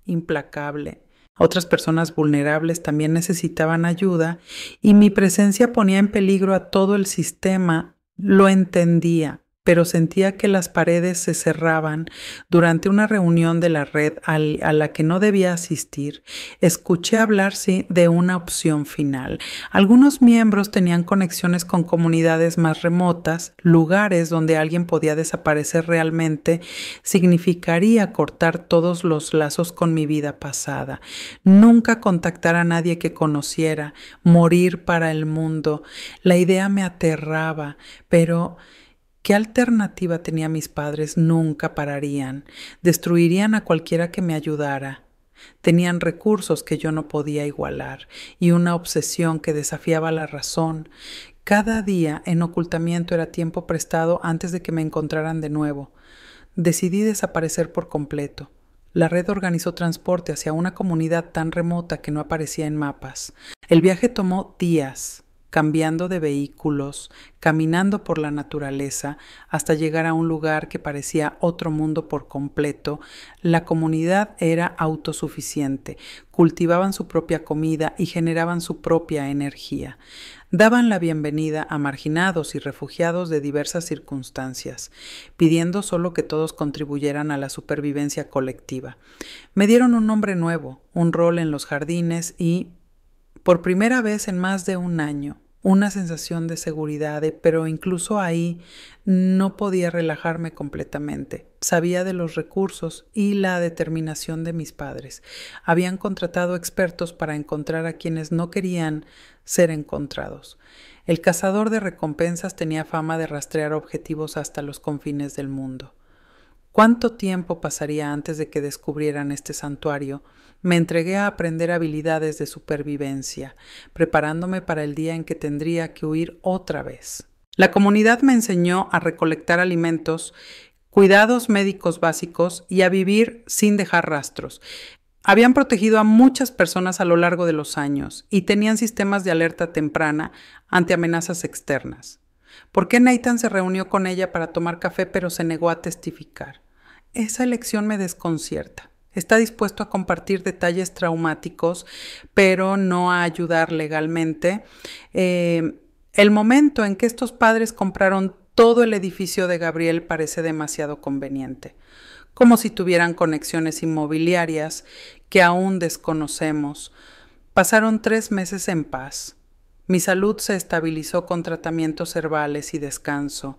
implacable. Otras personas vulnerables también necesitaban ayuda y mi presencia ponía en peligro a todo el sistema. Lo entendía, pero sentía que las paredes se cerraban. Durante una reunión de la red a la que no debía asistir, escuché hablarse de una opción final. Algunos miembros tenían conexiones con comunidades más remotas, lugares donde alguien podía desaparecer realmente. Significaría cortar todos los lazos con mi vida pasada, nunca contactar a nadie que conociera, morir para el mundo. La idea me aterraba, pero ¿qué alternativa tenía mis padres? Nunca pararían. Destruirían a cualquiera que me ayudara. Tenían recursos que yo no podía igualar y una obsesión que desafiaba la razón. Cada día en ocultamiento era tiempo prestado antes de que me encontraran de nuevo. Decidí desaparecer por completo. La red organizó transporte hacia una comunidad tan remota que no aparecía en mapas. El viaje tomó días, cambiando de vehículos, caminando por la naturaleza, hasta llegar a un lugar que parecía otro mundo por completo. La comunidad era autosuficiente, cultivaban su propia comida y generaban su propia energía. Daban la bienvenida a marginados y refugiados de diversas circunstancias, pidiendo solo que todos contribuyeran a la supervivencia colectiva. Me dieron un nombre nuevo, un rol en los jardines y, por primera vez en más de un año, una sensación de seguridad, pero incluso ahí no podía relajarme completamente. Sabía de los recursos y la determinación de mis padres. Habían contratado expertos para encontrar a quienes no querían ser encontrados. El cazador de recompensas tenía fama de rastrear objetivos hasta los confines del mundo. ¿Cuánto tiempo pasaría antes de que descubrieran este santuario? Me entregué a aprender habilidades de supervivencia, preparándome para el día en que tendría que huir otra vez. La comunidad me enseñó a recolectar alimentos, cuidados médicos básicos y a vivir sin dejar rastros. Habían protegido a muchas personas a lo largo de los años y tenían sistemas de alerta temprana ante amenazas externas. ¿Por qué Nathan se reunió con ella para tomar café pero se negó a testificar? Esa elección me desconcierta. Está dispuesto a compartir detalles traumáticos, pero no a ayudar legalmente. El momento en que estos padres compraron todo el edificio de Gabriel parece demasiado conveniente, como si tuvieran conexiones inmobiliarias que aún desconocemos. Pasaron 3 meses en paz. Mi salud se estabilizó con tratamientos herbales y descanso.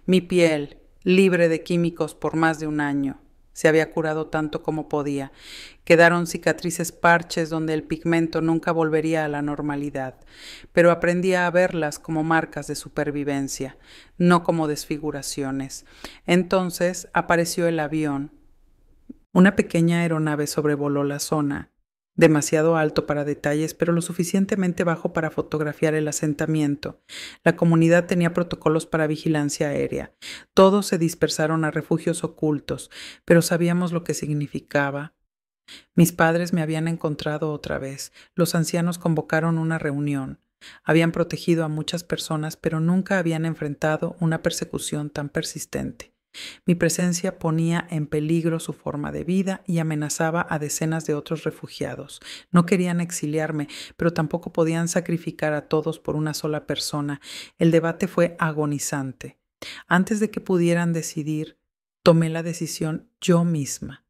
Mi piel, libre de químicos por más de un año. se había curado tanto como podía. Quedaron cicatrices parches donde el pigmento nunca volvería a la normalidad, pero aprendí a verlas como marcas de supervivencia, no como desfiguraciones. Entonces apareció el avión. Una pequeña aeronave sobrevoló la zona, demasiado alto para detalles, pero lo suficientemente bajo para fotografiar el asentamiento. La comunidad tenía protocolos para vigilancia aérea. Todos se dispersaron a refugios ocultos, pero sabíamos lo que significaba. Mis padres me habían encontrado otra vez. Los ancianos convocaron una reunión. Habían protegido a muchas personas, pero nunca habían enfrentado una persecución tan persistente. Mi presencia ponía en peligro su forma de vida y amenazaba a decenas de otros refugiados. No querían exiliarme, pero tampoco podían sacrificar a todos por una sola persona. El debate fue agonizante. Antes de que pudieran decidir, tomé la decisión yo misma.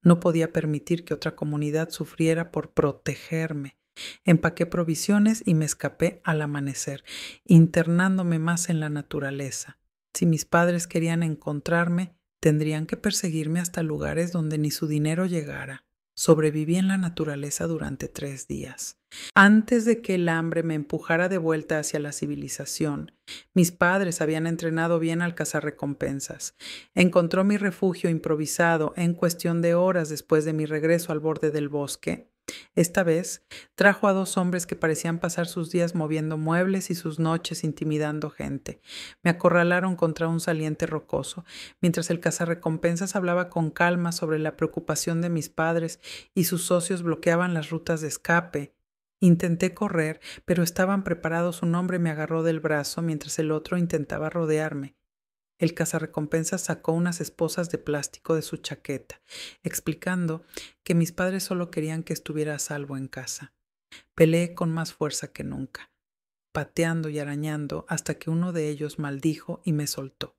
No podía permitir que otra comunidad sufriera por protegerme. Empaqué provisiones y me escapé al amanecer, internándome más en la naturaleza. Si mis padres querían encontrarme, tendrían que perseguirme hasta lugares donde ni su dinero llegara. Sobreviví en la naturaleza durante 3 días. Antes de que el hambre me empujara de vuelta hacia la civilización, mis padres habían entrenado bien al cazarrecompensas. Encontró mi refugio improvisado en cuestión de horas después de mi regreso al borde del bosque. Esta vez trajo a 2 hombres que parecían pasar sus días moviendo muebles y sus noches intimidando gente. Me acorralaron contra un saliente rocoso, mientras el cazarrecompensas hablaba con calma sobre la preocupación de mis padres y sus socios bloqueaban las rutas de escape. Intenté correr, pero estaban preparados. Un hombre me agarró del brazo mientras el otro intentaba rodearme. El cazarrecompensas sacó unas esposas de plástico de su chaqueta, explicando que mis padres solo querían que estuviera a salvo en casa. Peleé con más fuerza que nunca, pateando y arañando hasta que uno de ellos maldijo y me soltó.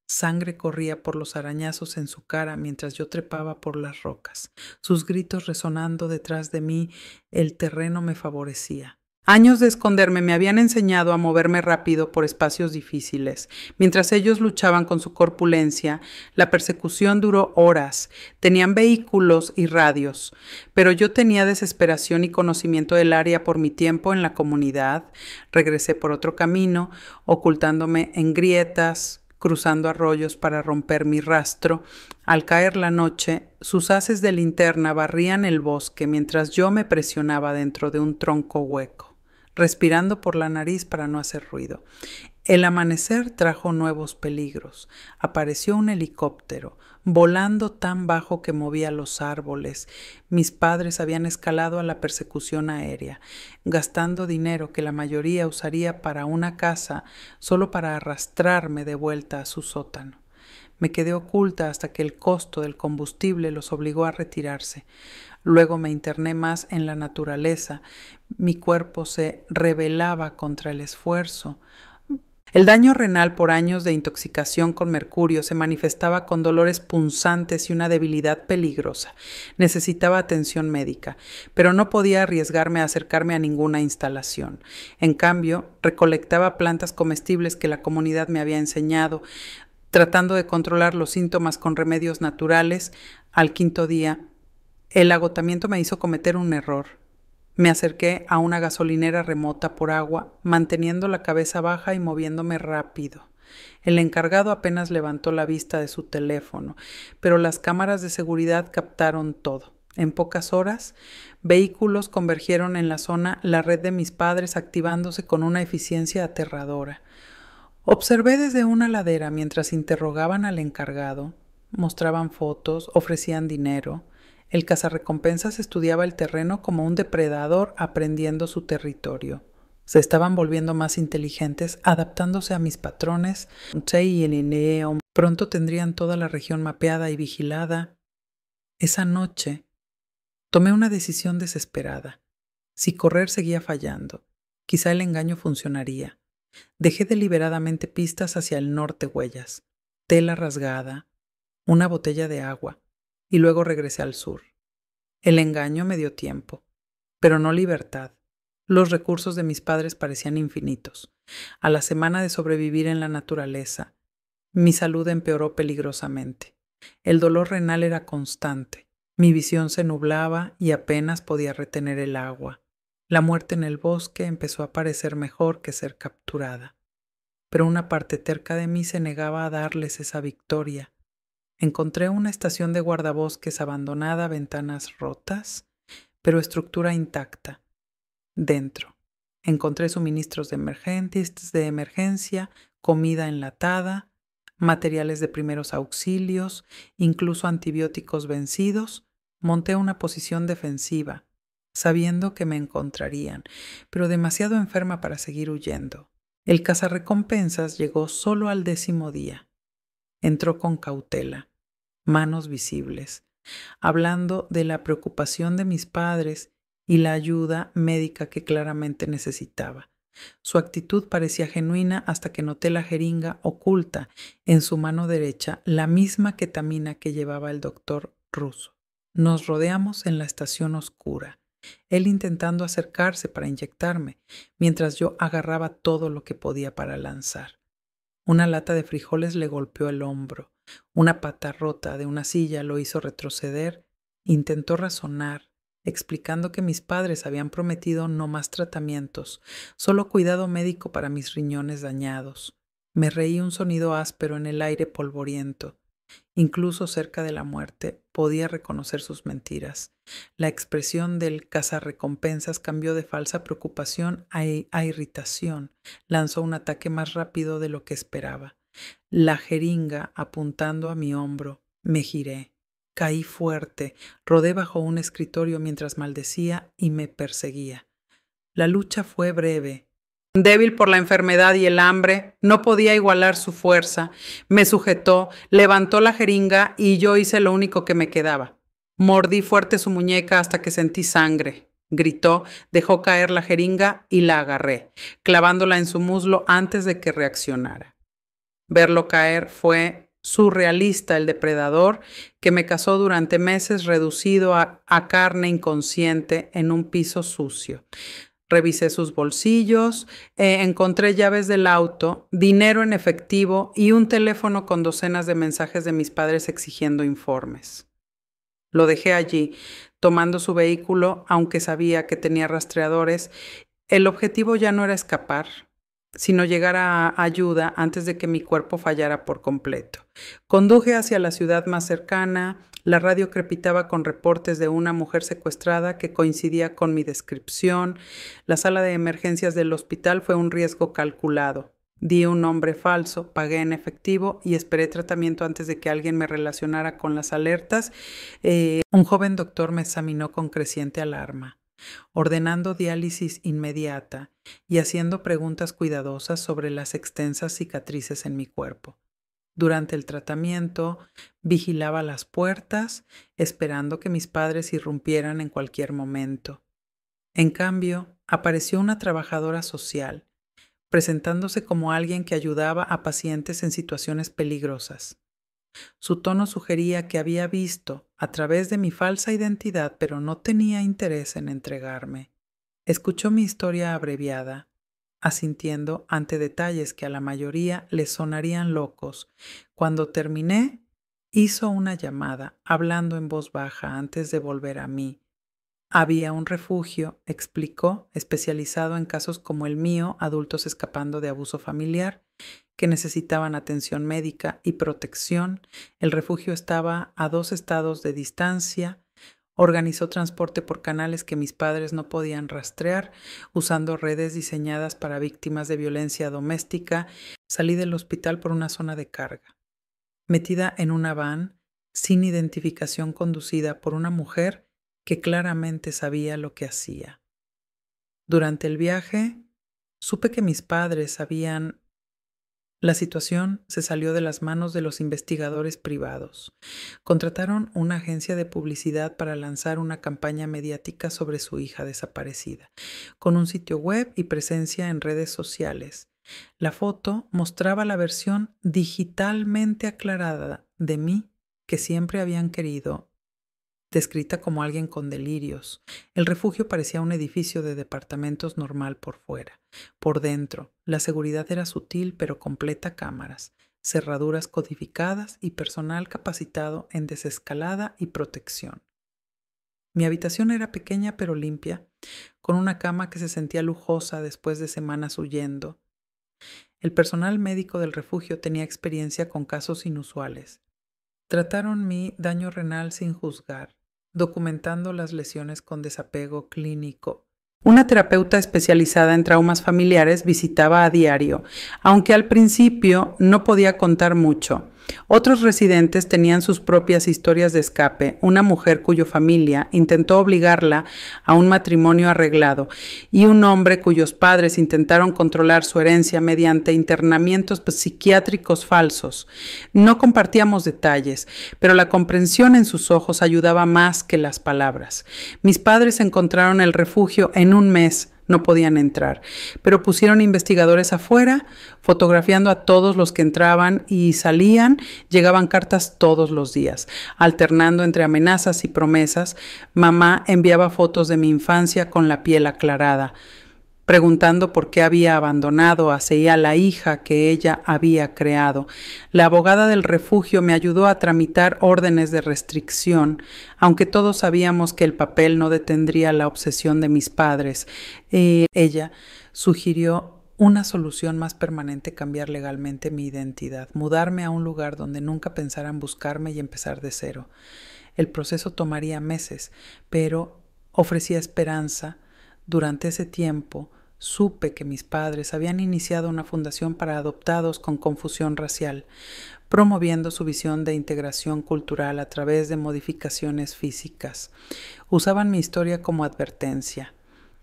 Sangre corría por los arañazos en su cara mientras yo trepaba por las rocas. Sus gritos resonando detrás de mí, el terreno me favorecía. Años de esconderme me habían enseñado a moverme rápido por espacios difíciles. Mientras ellos luchaban con su corpulencia, la persecución duró horas. Tenían vehículos y radios, pero yo tenía desesperación y conocimiento del área por mi tiempo en la comunidad. Regresé por otro camino, ocultándome en grietas, cruzando arroyos para romper mi rastro. Al caer la noche, sus haces de linterna barrían el bosque mientras yo me presionaba dentro de un tronco hueco, respirando por la nariz para no hacer ruido. El amanecer trajo nuevos peligros. Apareció un helicóptero, volando tan bajo que movía los árboles. Mis padres habían escalado a la persecución aérea, gastando dinero que la mayoría usaría para una casa solo para arrastrarme de vuelta a su sótano. Me quedé oculta hasta que el costo del combustible los obligó a retirarse. Luego me interné más en la naturaleza. Mi cuerpo se rebelaba contra el esfuerzo. El daño renal por años de intoxicación con mercurio se manifestaba con dolores punzantes y una debilidad peligrosa. Necesitaba atención médica, pero no podía arriesgarme a acercarme a ninguna instalación. En cambio, recolectaba plantas comestibles que la comunidad me había enseñado, tratando de controlar los síntomas con remedios naturales. Al 5.º día, el agotamiento me hizo cometer un error. Me acerqué a una gasolinera remota por agua, manteniendo la cabeza baja y moviéndome rápido. El encargado apenas levantó la vista de su teléfono, pero las cámaras de seguridad captaron todo. En pocas horas, vehículos convergieron en la zona, la red de mis padres activándose con una eficiencia aterradora. Observé desde una ladera mientras interrogaban al encargado, mostraban fotos, ofrecían dinero. El cazarrecompensas estudiaba el terreno como un depredador aprendiendo su territorio. Se estaban volviendo más inteligentes, adaptándose a mis patrones. Pronto tendrían toda la región mapeada y vigilada. Esa noche tomé una decisión desesperada. Si correr seguía fallando, quizá el engaño funcionaría. Dejé deliberadamente pistas hacia el norte, huellas, tela rasgada, una botella de agua, y luego regresé al sur. El engaño me dio tiempo, pero no libertad. Los recursos de mis padres parecían infinitos. A la semana de sobrevivir en la naturaleza, mi salud empeoró peligrosamente. El dolor renal era constante. Mi visión se nublaba y apenas podía retener el agua. La muerte en el bosque empezó a parecer mejor que ser capturada. Pero una parte terca de mí se negaba a darles esa victoria. Encontré una estación de guardabosques abandonada, ventanas rotas, pero estructura intacta. Dentro. Encontré suministros de emergencia, comida enlatada, materiales de primeros auxilios, incluso antibióticos vencidos. Monté una posición defensiva, sabiendo que me encontrarían, pero demasiado enferma para seguir huyendo. El cazarrecompensas llegó solo al 10º día. Entró con cautela, manos visibles, hablando de la preocupación de mis padres y la ayuda médica que claramente necesitaba. Su actitud parecía genuina hasta que noté la jeringa oculta en su mano derecha, la misma ketamina que llevaba el doctor ruso. Nos rodeamos en la estación oscura, él intentando acercarse para inyectarme, mientras yo agarraba todo lo que podía para lanzar. Una lata de frijoles le golpeó el hombro. Una pata rota de una silla lo hizo retroceder. Intentó razonar, explicando que mis padres habían prometido no más tratamientos, solo cuidado médico para mis riñones dañados. Me reí un sonido áspero en el aire polvoriento. Incluso cerca de la muerte podía reconocer sus mentiras. La expresión del cazarrecompensas cambió de falsa preocupación a irritación. Lanzó un ataque más rápido de lo que esperaba. La jeringa apuntando a mi hombro. Me giré. Caí fuerte. Rodé bajo un escritorio mientras maldecía y me perseguía. La lucha fue breve. Débil por la enfermedad y el hambre, no podía igualar su fuerza. Me sujetó, levantó la jeringa y yo hice lo único que me quedaba. Mordí fuerte su muñeca hasta que sentí sangre. Gritó, dejó caer la jeringa y la agarré, clavándola en su muslo antes de que reaccionara. Verlo caer fue surrealista. El depredador que me cazó durante meses reducido a carne inconsciente en un piso sucio. Revisé sus bolsillos, encontré llaves del auto, dinero en efectivo y un teléfono con docenas de mensajes de mis padres exigiendo informes. Lo dejé allí, tomando su vehículo, aunque sabía que tenía rastreadores. El objetivo ya no era escapar, sino llegar a ayuda antes de que mi cuerpo fallara por completo. Conduje hacia la ciudad más cercana. La radio crepitaba con reportes de una mujer secuestrada que coincidía con mi descripción. La sala de emergencias del hospital fue un riesgo calculado. Di un nombre falso, pagué en efectivo y esperé tratamiento antes de que alguien me relacionara con las alertas. Un joven doctor me examinó con creciente alarma, ordenando diálisis inmediata y haciendo preguntas cuidadosas sobre las extensas cicatrices en mi cuerpo. Durante el tratamiento, vigilaba las puertas, esperando que mis padres irrumpieran en cualquier momento. En cambio, apareció una trabajadora social, presentándose como alguien que ayudaba a pacientes en situaciones peligrosas. Su tono sugería que había visto a través de mi falsa identidad, pero no tenía interés en entregarme. Escuchó mi historia abreviada, asintiendo ante detalles que a la mayoría les sonarían locos. Cuando terminé, hizo una llamada, hablando en voz baja antes de volver a mí. Había un refugio, explicó, especializado en casos como el mío, adultos escapando de abuso familiar, que necesitaban atención médica y protección. El refugio estaba a 2 estados de distancia. Organizó transporte por canales que mis padres no podían rastrear, usando redes diseñadas para víctimas de violencia doméstica. Salí del hospital por una zona de carga, metida en una van sin identificación conducida por una mujer que claramente sabía lo que hacía. Durante el viaje, supe que mis padres sabían. La situación se salió de las manos de los investigadores privados. Contrataron una agencia de publicidad para lanzar una campaña mediática sobre su hija desaparecida, con un sitio web y presencia en redes sociales. La foto mostraba la versión digitalmente aclarada de mí que siempre habían querido, descrita como alguien con delirios. El refugio parecía un edificio de departamentos normal por fuera. Por dentro, la seguridad era sutil pero completa cámaras, cerraduras codificadas y personal capacitado en desescalada y protección. Mi habitación era pequeña pero limpia, con una cama que se sentía lujosa después de semanas huyendo. El personal médico del refugio tenía experiencia con casos inusuales. Trataron mi daño renal sin juzgar, documentando las lesiones con desapego clínico. Una terapeuta especializada en traumas familiares visitaba a diario, aunque al principio no podía contar mucho. Otros residentes tenían sus propias historias de escape. Una mujer cuya familia intentó obligarla a un matrimonio arreglado y un hombre cuyos padres intentaron controlar su herencia mediante internamientos psiquiátricos falsos. No compartíamos detalles, pero la comprensión en sus ojos ayudaba más que las palabras. Mis padres encontraron el refugio en un mes. No podían entrar, pero pusieron investigadores afuera, fotografiando a todos los que entraban y salían. Llegaban cartas todos los días, alternando entre amenazas y promesas. Mamá enviaba fotos de mi infancia con la piel aclarada, preguntando por qué había abandonado a Seía, la hija que ella había creado. La abogada del refugio me ayudó a tramitar órdenes de restricción, aunque todos sabíamos que el papel no detendría la obsesión de mis padres. Ella sugirió una solución más permanente: cambiar legalmente mi identidad, mudarme a un lugar donde nunca pensaran buscarme y empezar de cero. El proceso tomaría meses, pero ofrecía esperanza. Durante ese tiempo, supe que mis padres habían iniciado una fundación para adoptados con confusión racial, promoviendo su visión de integración cultural a través de modificaciones físicas. Usaban mi historia como advertencia,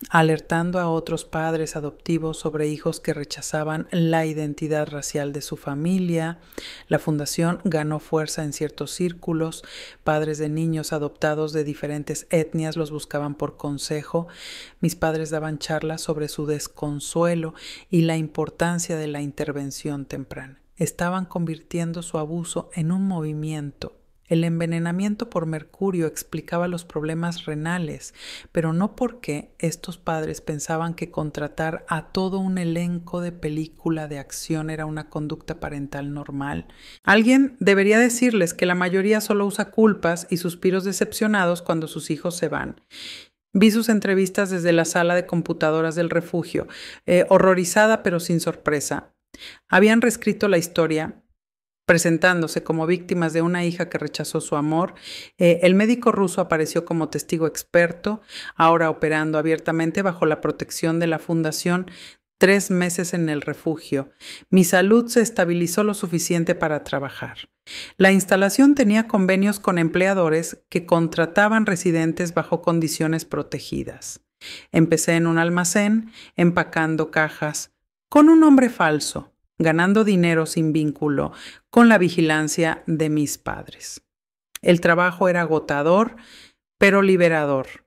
alertando a otros padres adoptivos sobre hijos que rechazaban la identidad racial de su familia. La fundación ganó fuerza en ciertos círculos. Padres de niños adoptados de diferentes etnias los buscaban por consejo. Mis padres daban charlas sobre su desconsuelo y la importancia de la intervención temprana. Estaban convirtiendo su abuso en un movimiento. El envenenamiento por mercurio explicaba los problemas renales, pero no porque estos padres pensaban que contratar a todo un elenco de película de acción era una conducta parental normal. Alguien debería decirles que la mayoría solo usa culpas y suspiros decepcionados cuando sus hijos se van. Vi sus entrevistas desde la sala de computadoras del refugio, horrorizada pero sin sorpresa. Habían reescrito la historia, presentándose como víctimas de una hija que rechazó su amor. El médico ruso apareció como testigo experto, ahora operando abiertamente bajo la protección de la fundación. 3 meses en el refugio. Mi salud se estabilizó lo suficiente para trabajar. La instalación tenía convenios con empleadores que contrataban residentes bajo condiciones protegidas. Empecé en un almacén, empacando cajas, con un nombre falso, ganando dinero sin vínculo con la vigilancia de mis padres. El trabajo era agotador, pero liberador.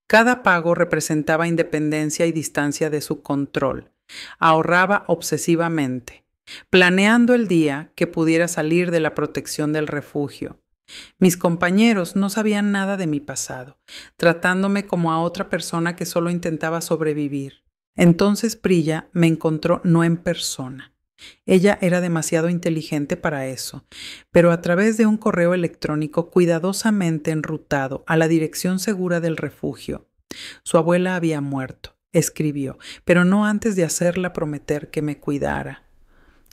Cada pago representaba independencia y distancia de su control. Ahorraba obsesivamente, planeando el día que pudiera salir de la protección del refugio. Mis compañeros no sabían nada de mi pasado, tratándome como a otra persona que solo intentaba sobrevivir. Entonces Priya me encontró no en persona. Ella era demasiado inteligente para eso, pero a través de un correo electrónico cuidadosamente enrutado a la dirección segura del refugio. Su abuela había muerto, escribió, pero no antes de hacerla prometer que me cuidara.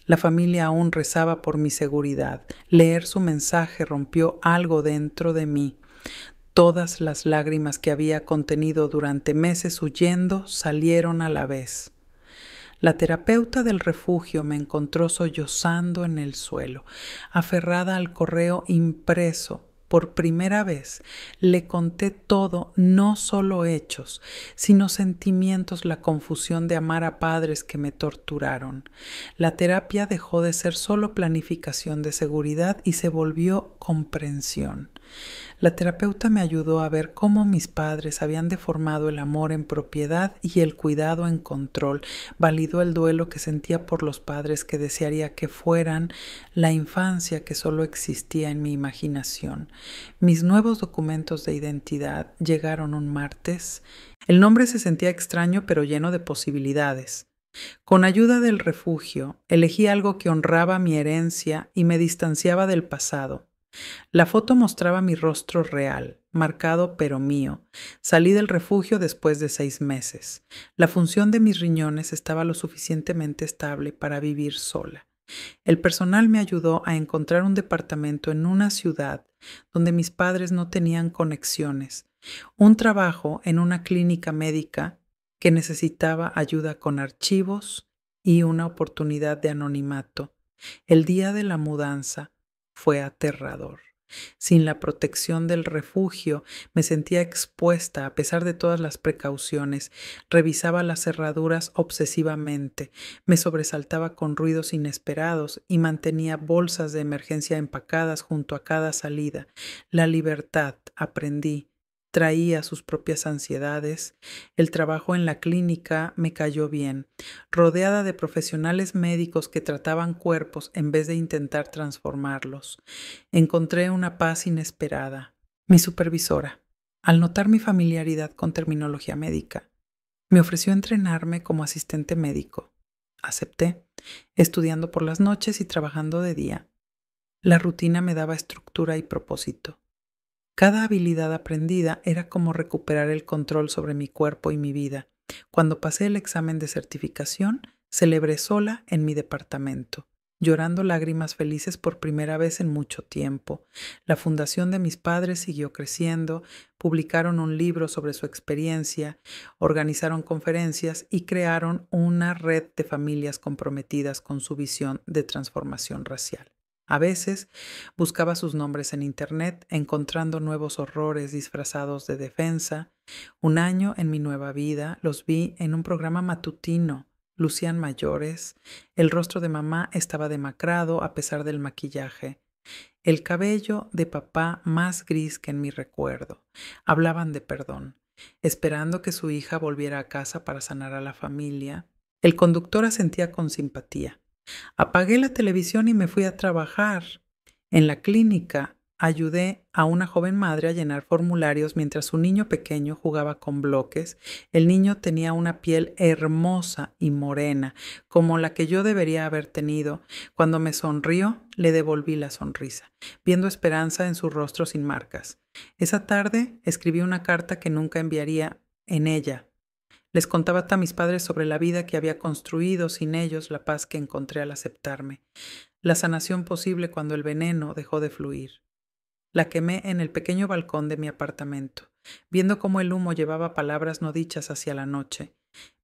La familia aún rezaba por mi seguridad. Leer su mensaje rompió algo dentro de mí. Todas las lágrimas que había contenido durante meses huyendo salieron a la vez. La terapeuta del refugio me encontró sollozando en el suelo, aferrada al correo impreso. Por primera vez le conté todo, no solo hechos, sino sentimientos, la confusión de amar a padres que me torturaron. La terapia dejó de ser solo planificación de seguridad y se volvió comprensión. La terapeuta me ayudó a ver cómo mis padres habían deformado el amor en propiedad y el cuidado en control. Validó el duelo que sentía por los padres que desearía que fueran, la infancia que solo existía en mi imaginación. Mis nuevos documentos de identidad llegaron un martes. El nombre se sentía extraño pero lleno de posibilidades. Con ayuda del refugio, elegí algo que honraba mi herencia y me distanciaba del pasado. La foto mostraba mi rostro real, marcado pero mío. Salí del refugio después de 6 meses. La función de mis riñones estaba lo suficientemente estable para vivir sola. El personal me ayudó a encontrar un departamento en una ciudad donde mis padres no tenían conexiones, un trabajo en una clínica médica que necesitaba ayuda con archivos y una oportunidad de anonimato. El día de la mudanza fue aterrador. Sin la protección del refugio, me sentía expuesta a pesar de todas las precauciones. Revisaba las cerraduras obsesivamente, me sobresaltaba con ruidos inesperados y mantenía bolsas de emergencia empacadas junto a cada salida. La libertad, aprendí, traía sus propias ansiedades. El trabajo en la clínica me cayó bien, rodeada de profesionales médicos que trataban cuerpos en vez de intentar transformarlos. Encontré una paz inesperada. Mi supervisora, al notar mi familiaridad con terminología médica, me ofreció entrenarme como asistente médico. Acepté, estudiando por las noches y trabajando de día. La rutina me daba estructura y propósito. Cada habilidad aprendida era como recuperar el control sobre mi cuerpo y mi vida. Cuando pasé el examen de certificación, celebré sola en mi departamento, llorando lágrimas felices por primera vez en mucho tiempo. La fundación de mis padres siguió creciendo, publicaron un libro sobre su experiencia, organizaron conferencias y crearon una red de familias comprometidas con su visión de transformación racial. A veces buscaba sus nombres en internet, encontrando nuevos horrores disfrazados de defensa. Un año en mi nueva vida los vi en un programa matutino. Lucían mayores. El rostro de mamá estaba demacrado a pesar del maquillaje. El cabello de papá más gris que en mi recuerdo. Hablaban de perdón, esperando que su hija volviera a casa para sanar a la familia. El conductor asentía con simpatía. Apagué la televisión y me fui a trabajar. En la clínica ayudé a una joven madre a llenar formularios mientras su niño pequeño jugaba con bloques. El niño tenía una piel hermosa y morena, como la que yo debería haber tenido. Cuando me sonrió, le devolví la sonrisa, viendo esperanza en su rostro sin marcas. Esa tarde escribí una carta que nunca enviaría. En ella les contaba a mis padres sobre la vida que había construido sin ellos, la paz que encontré al aceptarme, la sanación posible cuando el veneno dejó de fluir. La quemé en el pequeño balcón de mi apartamento, viendo cómo el humo llevaba palabras no dichas hacia la noche.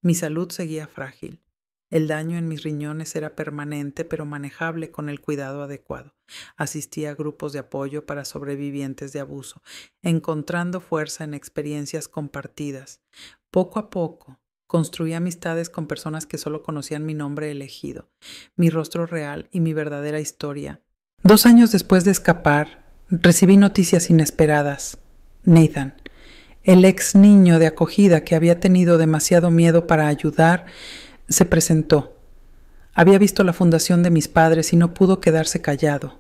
Mi salud seguía frágil. El daño en mis riñones era permanente pero manejable con el cuidado adecuado. Asistí a grupos de apoyo para sobrevivientes de abuso, encontrando fuerza en experiencias compartidas. Poco a poco, construí amistades con personas que solo conocían mi nombre elegido, mi rostro real y mi verdadera historia. 2 años después de escapar, recibí noticias inesperadas. Nathan, el ex niño de acogida que había tenido demasiado miedo para ayudar, se presentó. Había visto la fundación de mis padres y no pudo quedarse callado.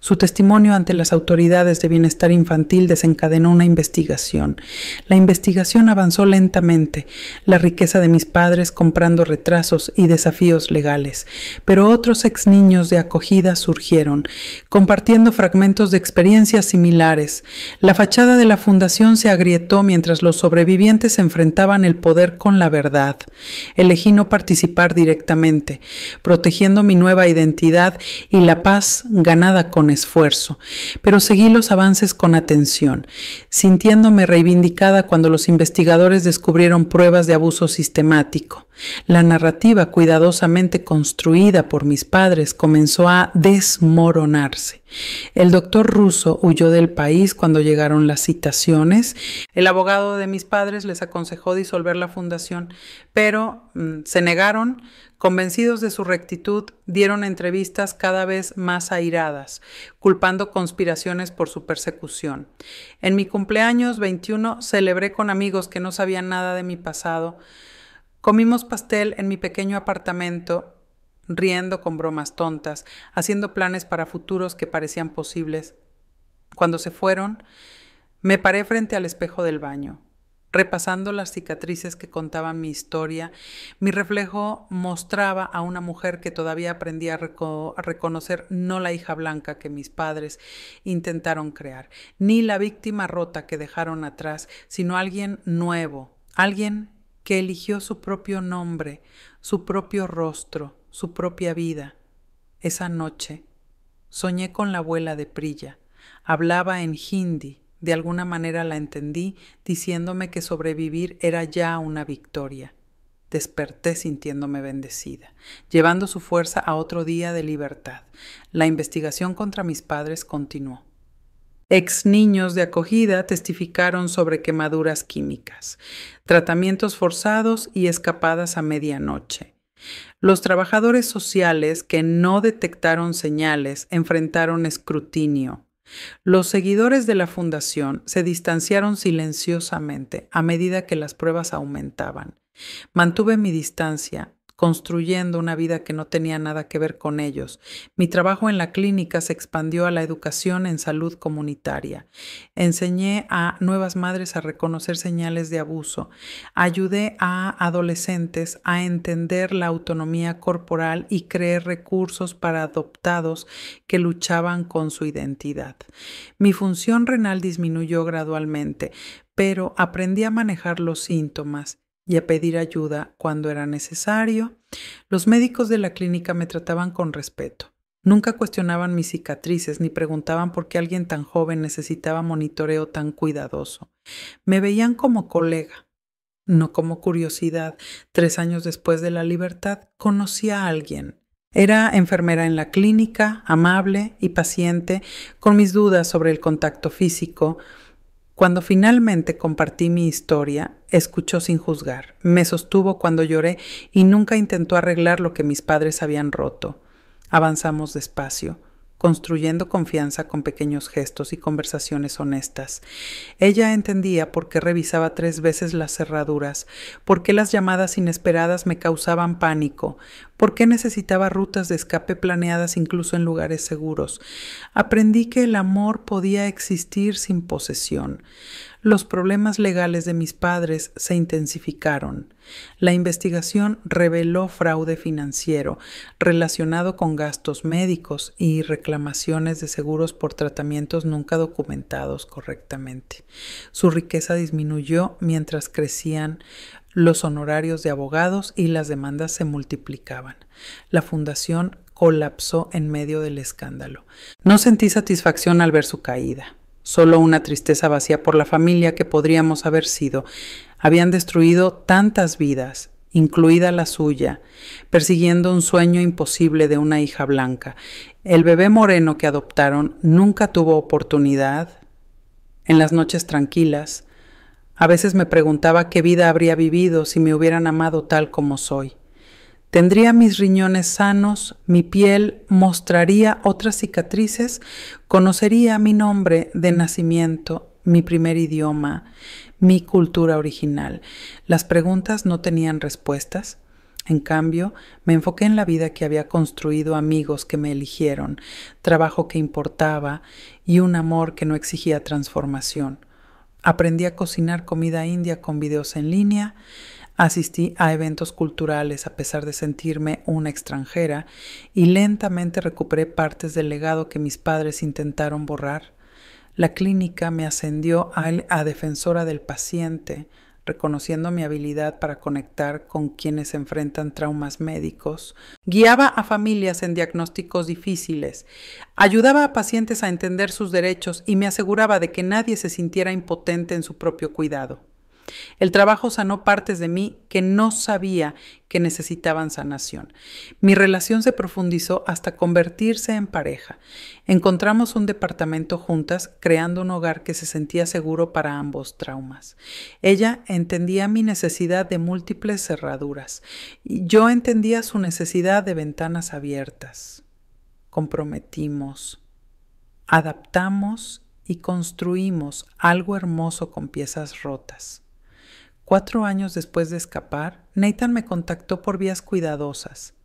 Su testimonio ante las autoridades de bienestar infantil desencadenó una investigación. La investigación avanzó lentamente, la riqueza de mis padres comprando retrasos y desafíos legales. Pero otros ex niños de acogida surgieron, compartiendo fragmentos de experiencias similares. La fachada de la fundación se agrietó mientras los sobrevivientes enfrentaban el poder con la verdad. Elegí no participar directamente, protegiendo mi nueva identidad y la paz ganada con esfuerzo, pero seguí los avances con atención, sintiéndome reivindicada cuando los investigadores descubrieron pruebas de abuso sistemático. La narrativa cuidadosamente construida por mis padres comenzó a desmoronarse. El doctor Russo huyó del país cuando llegaron las citaciones. El abogado de mis padres les aconsejó disolver la fundación, pero se negaron. Convencidos de su rectitud, dieron entrevistas cada vez más airadas, culpando conspiraciones por su persecución. En mi cumpleaños 21 celebré con amigos que no sabían nada de mi pasado. Comimos pastel en mi pequeño apartamento, riendo con bromas tontas, haciendo planes para futuros que parecían posibles. Cuando se fueron, me paré frente al espejo del baño. Repasando las cicatrices que contaban mi historia, mi reflejo mostraba a una mujer que todavía aprendía a reconocer no la hija blanca que mis padres intentaron crear, ni la víctima rota que dejaron atrás, sino alguien nuevo, alguien que eligió su propio nombre, su propio rostro, su propia vida. Esa noche soñé con la abuela de Priya. Hablaba en hindi. De alguna manera la entendí, diciéndome que sobrevivir era ya una victoria. Desperté sintiéndome bendecida, llevando su fuerza a otro día de libertad. La investigación contra mis padres continuó. Ex niños de acogida testificaron sobre quemaduras químicas, tratamientos forzados y escapadas a medianoche. Los trabajadores sociales que no detectaron señales enfrentaron escrutinio. Los seguidores de la fundación se distanciaron silenciosamente a medida que las pruebas aumentaban. Mantuve mi distancia, construyendo una vida que no tenía nada que ver con ellos. Mi trabajo en la clínica se expandió a la educación en salud comunitaria. Enseñé a nuevas madres a reconocer señales de abuso. Ayudé a adolescentes a entender la autonomía corporal y creé recursos para adoptados que luchaban con su identidad. Mi función renal disminuyó gradualmente, pero aprendí a manejar los síntomas y a pedir ayuda cuando era necesario. Los médicos de la clínica me trataban con respeto. Nunca cuestionaban mis cicatrices ni preguntaban por qué alguien tan joven necesitaba monitoreo tan cuidadoso. Me veían como colega, no como curiosidad. 3 años después de la libertad, conocí a alguien. Era enfermera en la clínica, amable y paciente, con mis dudas sobre el contacto físico. Cuando finalmente compartí mi historia, escuchó sin juzgar, me sostuvo cuando lloré y nunca intentó arreglar lo que mis padres habían roto. Avanzamos despacio, construyendo confianza con pequeños gestos y conversaciones honestas. Ella entendía por qué revisaba 3 veces las cerraduras, por qué las llamadas inesperadas me causaban pánico, por qué necesitaba rutas de escape planeadas incluso en lugares seguros. Aprendí que el amor podía existir sin posesión. Los problemas legales de mis padres se intensificaron. La investigación reveló fraude financiero relacionado con gastos médicos y reclamaciones de seguros por tratamientos nunca documentados correctamente. Su riqueza disminuyó mientras crecían los honorarios de abogados y las demandas se multiplicaban. La fundación colapsó en medio del escándalo. No sentí satisfacción al ver su caída. Solo una tristeza vacía por la familia que podríamos haber sido. Habían destruido tantas vidas, incluida la suya, persiguiendo un sueño imposible de una hija blanca. El bebé moreno que adoptaron nunca tuvo oportunidad. En las noches tranquilas, a veces me preguntaba qué vida habría vivido si me hubieran amado tal como soy. Tendría mis riñones sanos, mi piel mostraría otras cicatrices, conocería mi nombre de nacimiento, mi primer idioma, mi cultura original. Las preguntas no tenían respuestas. En cambio, me enfoqué en la vida que había construido, amigos que me eligieron, trabajo que importaba y un amor que no exigía transformación. Aprendí a cocinar comida india con videos en línea. Asistí a eventos culturales a pesar de sentirme una extranjera y lentamente recuperé partes del legado que mis padres intentaron borrar. La clínica me ascendió a defensora del paciente, reconociendo mi habilidad para conectar con quienes enfrentan traumas médicos. Guiaba a familias en diagnósticos difíciles, ayudaba a pacientes a entender sus derechos y me aseguraba de que nadie se sintiera impotente en su propio cuidado. El trabajo sanó partes de mí que no sabía que necesitaban sanación. Mi relación se profundizó hasta convertirse en pareja. Encontramos un departamento juntas, creando un hogar que se sentía seguro para ambos traumas. Ella entendía mi necesidad de múltiples cerraduras y yo entendía su necesidad de ventanas abiertas. Comprometimos, adaptamos y construimos algo hermoso con piezas rotas. 4 años después de escapar, Nathan me contactó por vías cuidadosas.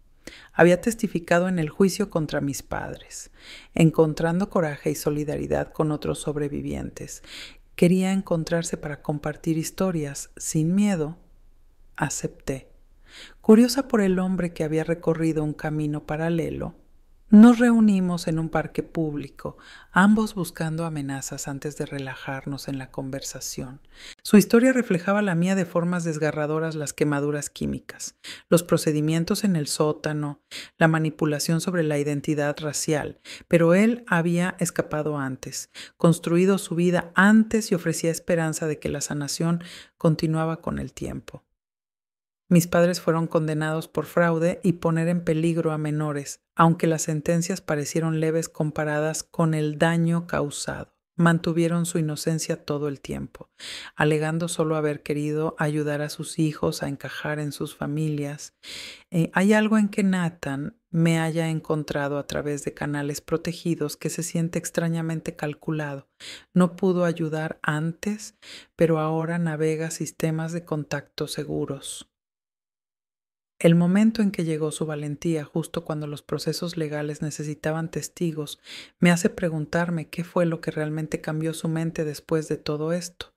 Había testificado en el juicio contra mis padres, encontrando coraje y solidaridad con otros sobrevivientes. Quería encontrarse para compartir historias. Sin miedo, acepté. Curiosa por el hombre que había recorrido un camino paralelo, nos reunimos en un parque público, ambos buscando amenazas antes de relajarnos en la conversación. Su historia reflejaba la mía de formas desgarradoras: las quemaduras químicas, los procedimientos en el sótano, la manipulación sobre la identidad racial, pero él había escapado antes, construido su vida antes y ofrecía esperanza de que la sanación continuaba con el tiempo. Mis padres fueron condenados por fraude y poner en peligro a menores, aunque las sentencias parecieron leves comparadas con el daño causado. Mantuvieron su inocencia todo el tiempo, alegando solo haber querido ayudar a sus hijos a encajar en sus familias. Hay algo en que Nathan me haya encontrado a través de canales protegidos que se siente extrañamente calculado. No pudo ayudar antes, pero ahora navega sistemas de contacto seguros. El momento en que llegó su valentía, justo cuando los procesos legales necesitaban testigos, me hace preguntarme qué fue lo que realmente cambió su mente después de todo esto.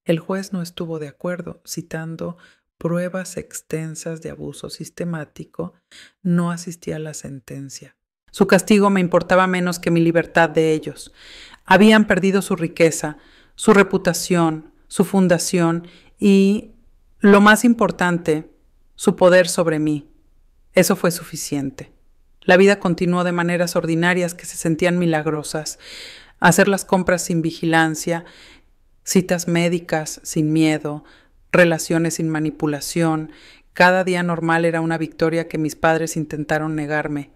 El juez no estuvo de acuerdo, citando pruebas extensas de abuso sistemático, no asistía a la sentencia. Su castigo me importaba menos que mi libertad de ellos. Habían perdido su riqueza, su reputación, su fundación y, lo más importante, su poder sobre mí. Eso fue suficiente. La vida continuó de maneras ordinarias que se sentían milagrosas. Hacer las compras sin vigilancia, citas médicas sin miedo, relaciones sin manipulación. Cada día normal era una victoria que mis padres intentaron negarme.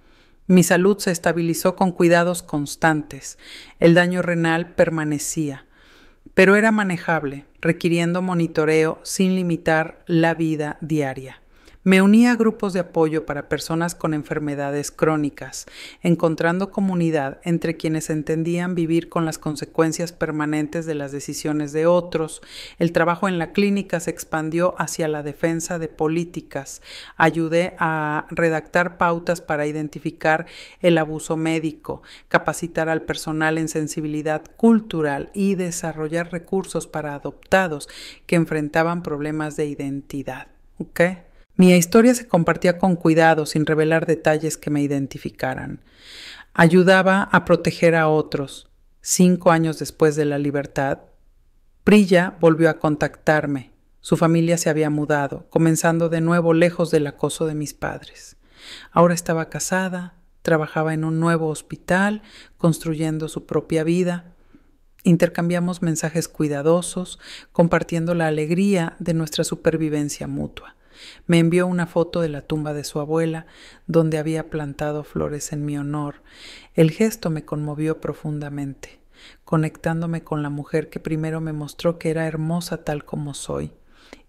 Mi salud se estabilizó con cuidados constantes. El daño renal permanecía, pero era manejable, requiriendo monitoreo sin limitar la vida diaria. Me uní a grupos de apoyo para personas con enfermedades crónicas, encontrando comunidad entre quienes entendían vivir con las consecuencias permanentes de las decisiones de otros. El trabajo en la clínica se expandió hacia la defensa de políticas. Ayudé a redactar pautas para identificar el abuso médico, capacitar al personal en sensibilidad cultural y desarrollar recursos para adoptados que enfrentaban problemas de identidad. ¿Okay? Mi historia se compartía con cuidado, sin revelar detalles que me identificaran. Ayudaba a proteger a otros. 5 años después de la libertad, Priya volvió a contactarme. Su familia se había mudado, comenzando de nuevo lejos del acoso de mis padres. Ahora estaba casada, trabajaba en un nuevo hospital, construyendo su propia vida. Intercambiamos mensajes cuidadosos, compartiendo la alegría de nuestra supervivencia mutua. Me envió una foto de la tumba de su abuela, donde había plantado flores en mi honor. El gesto me conmovió profundamente, conectándome con la mujer que primero me mostró que era hermosa tal como soy.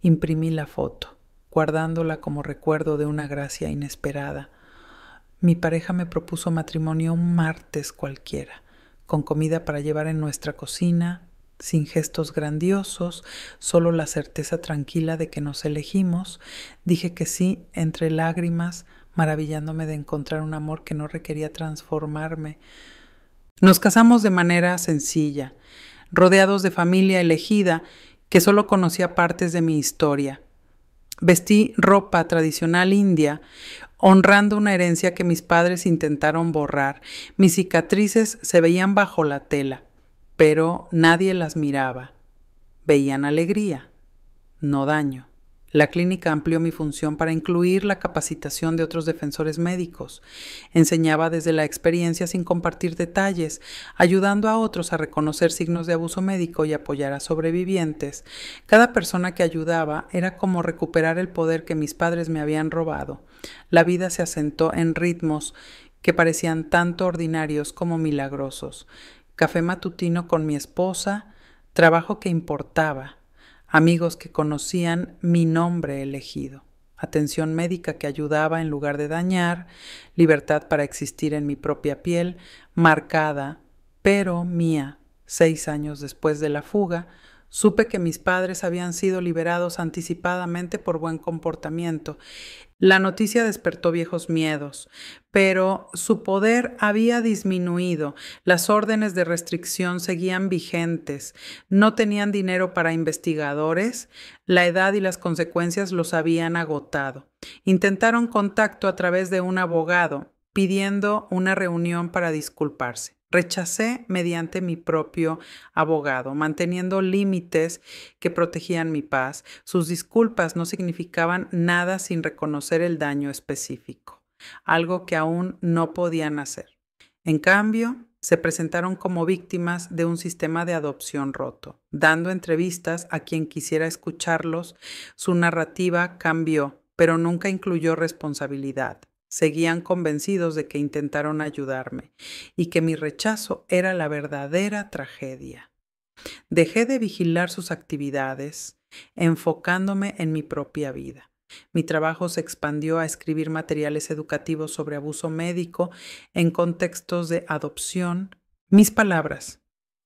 Imprimí la foto, guardándola como recuerdo de una gracia inesperada. Mi pareja me propuso matrimonio un martes cualquiera, con comida para llevar en nuestra cocina, sin gestos grandiosos, solo la certeza tranquila de que nos elegimos. Dije que sí, entre lágrimas, maravillándome de encontrar un amor que no requería transformarme. Nos casamos de manera sencilla, rodeados de familia elegida que solo conocía partes de mi historia. Vestí ropa tradicional india, honrando una herencia que mis padres intentaron borrar. Mis cicatrices se veían bajo la tela, pero nadie las miraba. Veían alegría, no daño. La clínica amplió mi función para incluir la capacitación de otros defensores médicos. Enseñaba desde la experiencia sin compartir detalles, ayudando a otros a reconocer signos de abuso médico y apoyar a sobrevivientes. Cada persona que ayudaba era como recuperar el poder que mis padres me habían robado. La vida se asentó en ritmos que parecían tanto ordinarios como milagrosos. Café matutino con mi esposa, trabajo que importaba, amigos que conocían mi nombre elegido, atención médica que ayudaba en lugar de dañar, libertad para existir en mi propia piel, marcada, pero mía. 6 años después de la fuga, Supe que mis padres habían sido liberados anticipadamente por buen comportamiento. La noticia despertó viejos miedos, pero su poder había disminuido, las órdenes de restricción seguían vigentes, no tenían dinero para investigadores, la edad y las consecuencias los habían agotado. Intentaron contacto a través de un abogado, pidiendo una reunión para disculparse. Rechacé mediante mi propio abogado, manteniendo límites que protegían mi paz. Sus disculpas no significaban nada sin reconocer el daño específico, algo que aún no podían hacer. En cambio, se presentaron como víctimas de un sistema de adopción roto. Dando entrevistas a quien quisiera escucharlos, su narrativa cambió, pero nunca incluyó responsabilidad. Seguían convencidos de que intentaron ayudarme y que mi rechazo era la verdadera tragedia. Dejé de vigilar sus actividades, enfocándome en mi propia vida. Mi trabajo se expandió a escribir materiales educativos sobre abuso médico en contextos de adopción. Mis palabras,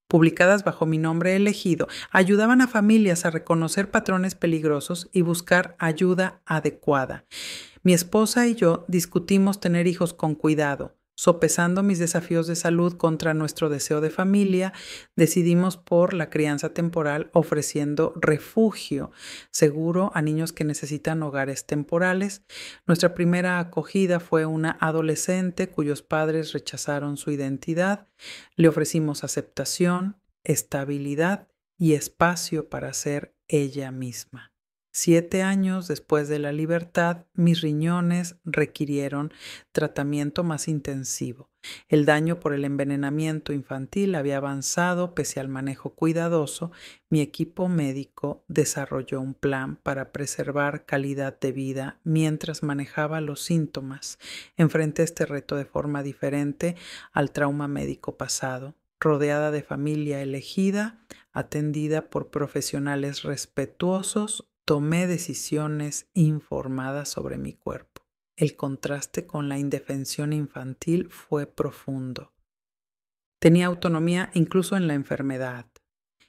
publicadas bajo mi nombre elegido, ayudaban a familias a reconocer patrones peligrosos y buscar ayuda adecuada. Mi esposa y yo discutimos tener hijos con cuidado. Sopesando mis desafíos de salud contra nuestro deseo de familia, decidimos por la crianza temporal ofreciendo refugio seguro a niños que necesitan hogares temporales. Nuestra primera acogida fue una adolescente cuyos padres rechazaron su identidad. Le ofrecimos aceptación, estabilidad y espacio para ser ella misma. 7 años después de la libertad, mis riñones requirieron tratamiento más intensivo. El daño por el envenenamiento infantil había avanzado pese al manejo cuidadoso. Mi equipo médico desarrolló un plan para preservar calidad de vida mientras manejaba los síntomas. Enfrenté este reto de forma diferente al trauma médico pasado, rodeada de familia elegida, atendida por profesionales respetuosos. Tomé decisiones informadas sobre mi cuerpo. El contraste con la indefensión infantil fue profundo. Tenía autonomía incluso en la enfermedad.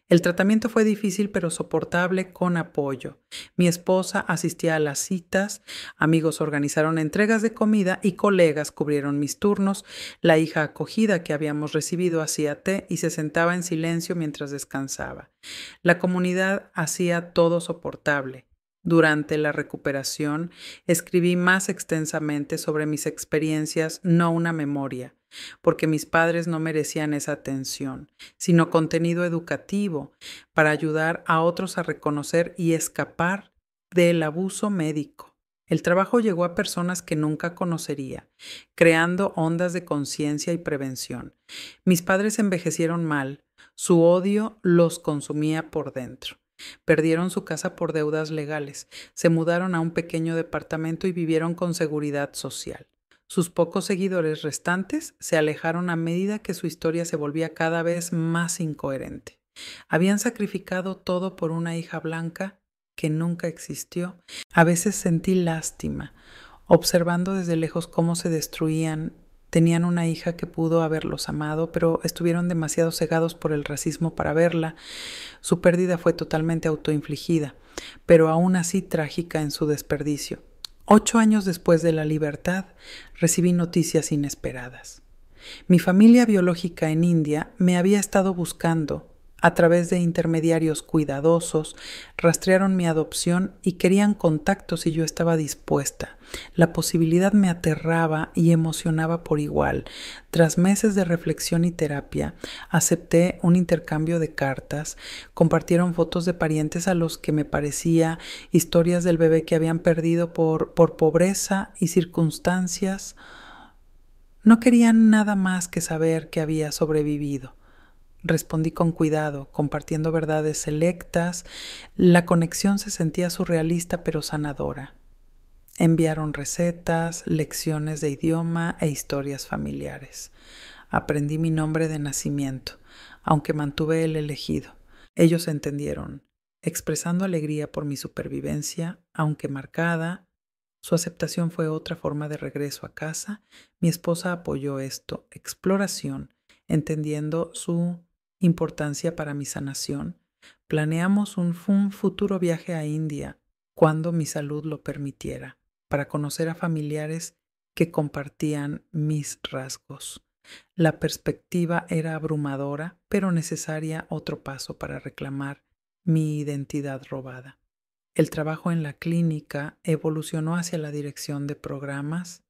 El tratamiento fue difícil pero soportable con apoyo. Mi esposa asistía a las citas, amigos organizaron entregas de comida y colegas cubrieron mis turnos. La hija acogida que habíamos recibido hacía té y se sentaba en silencio mientras descansaba. La comunidad hacía todo soportable. Durante la recuperación, escribí más extensamente sobre mis experiencias, no una memoria, porque mis padres no merecían esa atención, sino contenido educativo para ayudar a otros a reconocer y escapar del abuso médico. El trabajo llegó a personas que nunca conocería, creando ondas de conciencia y prevención. Mis padres envejecieron mal, su odio los consumía por dentro. Perdieron su casa por deudas legales, se mudaron a un pequeño departamento y vivieron con seguridad social. Sus pocos seguidores restantes se alejaron a medida que su historia se volvía cada vez más incoherente. Habían sacrificado todo por una hija blanca que nunca existió. A veces sentí lástima, observando desde lejos cómo se destruían. Tenían una hija que pudo haberlos amado, pero estuvieron demasiado cegados por el racismo para verla. Su pérdida fue totalmente autoinfligida, pero aún así trágica en su desperdicio. 8 años después de la libertad, recibí noticias inesperadas. Mi familia biológica en India me había estado buscando. A través de intermediarios cuidadosos, rastrearon mi adopción y querían contacto si yo estaba dispuesta. La posibilidad me aterraba y emocionaba por igual. Tras meses de reflexión y terapia, acepté un intercambio de cartas. Compartieron fotos de parientes a los que me parecía historias del bebé que habían perdido por pobreza y circunstancias. No querían nada más que saber que había sobrevivido. Respondí con cuidado, compartiendo verdades selectas. La conexión se sentía surrealista pero sanadora. Enviaron recetas, lecciones de idioma e historias familiares. Aprendí mi nombre de nacimiento, aunque mantuve el elegido. Ellos entendieron, expresando alegría por mi supervivencia, aunque marcada. Su aceptación fue otra forma de regreso a casa. Mi esposa apoyó esto, exploración, entendiendo su importancia para mi sanación. Planeamos un futuro viaje a India cuando mi salud lo permitiera, para conocer a familiares que compartían mis rasgos. La perspectiva era abrumadora, pero necesaria otro paso para reclamar mi identidad robada. El trabajo en la clínica evolucionó hacia la dirección de programas.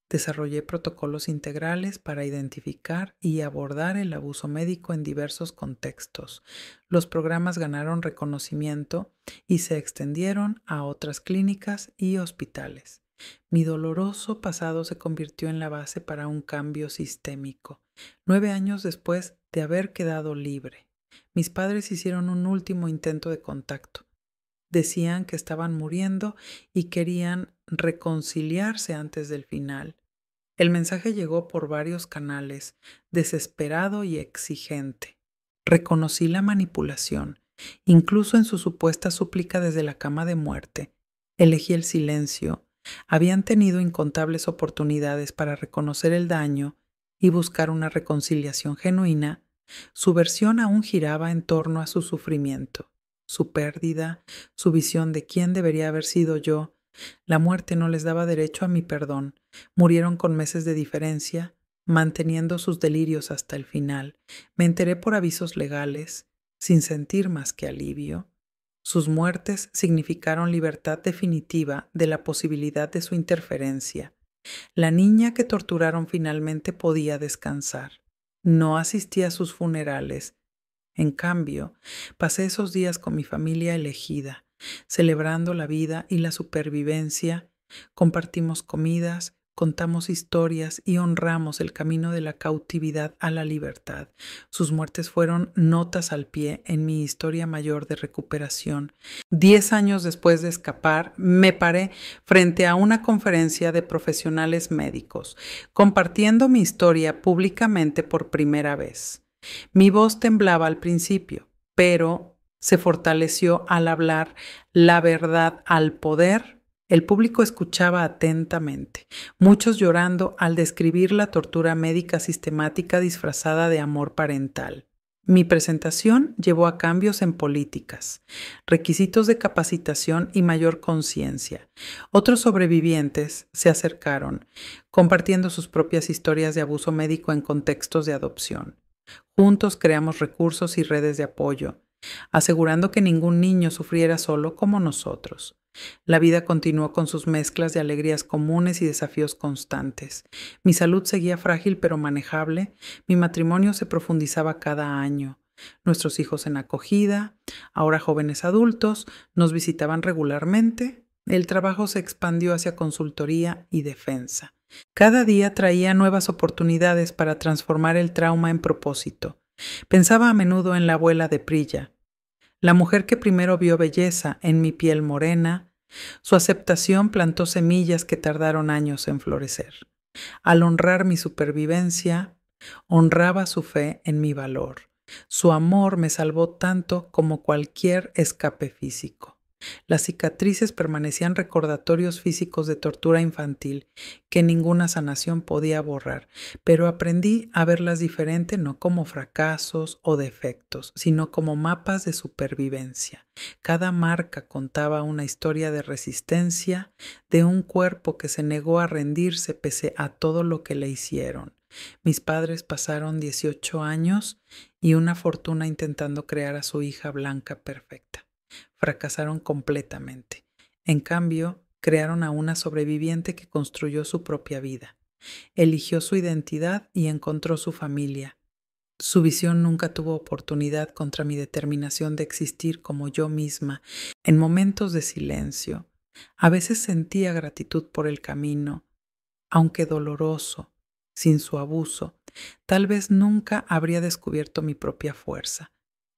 Desarrollé protocolos integrales para identificar y abordar el abuso médico en diversos contextos. Los programas ganaron reconocimiento y se extendieron a otras clínicas y hospitales. Mi doloroso pasado se convirtió en la base para un cambio sistémico. 9 años después de haber quedado libre, mis padres hicieron un último intento de contacto. Decían que estaban muriendo y querían reconciliarse antes del final. El mensaje llegó por varios canales, desesperado y exigente. Reconocí la manipulación, incluso en su supuesta súplica desde la cama de muerte. Elegí el silencio. Habían tenido incontables oportunidades para reconocer el daño y buscar una reconciliación genuina. Su versión aún giraba en torno a su sufrimiento, su pérdida, su visión de quién debería haber sido yo. La muerte no les daba derecho a mi perdón. Murieron con meses de diferencia, manteniendo sus delirios hasta el final. Me enteré por avisos legales, sin sentir más que alivio. Sus muertes significaron libertad definitiva de la posibilidad de su interferencia. La niña que torturaron finalmente podía descansar. No asistí a sus funerales. En cambio, pasé esos días con mi familia elegida, celebrando la vida y la supervivencia. Compartimos comidas, contamos historias y honramos el camino de la cautividad a la libertad. Sus muertes fueron notas al pie en mi historia mayor de recuperación. 10 años después de escapar, me paré frente a una conferencia de profesionales médicos, compartiendo mi historia públicamente por primera vez. Mi voz temblaba al principio, pero se fortaleció al hablar la verdad al poder. El público escuchaba atentamente, muchos llorando al describir la tortura médica sistemática disfrazada de amor parental. Mi presentación llevó a cambios en políticas, requisitos de capacitación y mayor conciencia. Otros sobrevivientes se acercaron, compartiendo sus propias historias de abuso médico en contextos de adopción. Juntos creamos recursos y redes de apoyo, asegurando que ningún niño sufriera solo como nosotros. La vida continuó con sus mezclas de alegrías comunes y desafíos constantes. Mi salud seguía frágil pero manejable. Mi matrimonio se profundizaba cada año. Nuestros hijos en acogida, ahora jóvenes adultos, nos visitaban regularmente. El trabajo se expandió hacia consultoría y defensa. Cada día traía nuevas oportunidades para transformar el trauma en propósito. Pensaba a menudo en la abuela de Priya, la mujer que primero vio belleza en mi piel morena. Su aceptación plantó semillas que tardaron años en florecer. Al honrar mi supervivencia, honraba su fe en mi valor. Su amor me salvó tanto como cualquier escape físico. Las cicatrices permanecían recordatorios físicos de tortura infantil que ninguna sanación podía borrar, pero aprendí a verlas diferente, no como fracasos o defectos, sino como mapas de supervivencia. Cada marca contaba una historia de resistencia, de un cuerpo que se negó a rendirse pese a todo lo que le hicieron. Mis padres pasaron 18 años y una fortuna intentando crear a su hija blanca perfecta. Fracasaron completamente. En cambio, crearon a una sobreviviente que construyó su propia vida. Eligió su identidad y encontró su familia. Su visión nunca tuvo oportunidad contra mi determinación de existir como yo misma. En momentos de silencio, a veces sentía gratitud por el camino, aunque doloroso, sin su abuso. Tal vez nunca habría descubierto mi propia fuerza.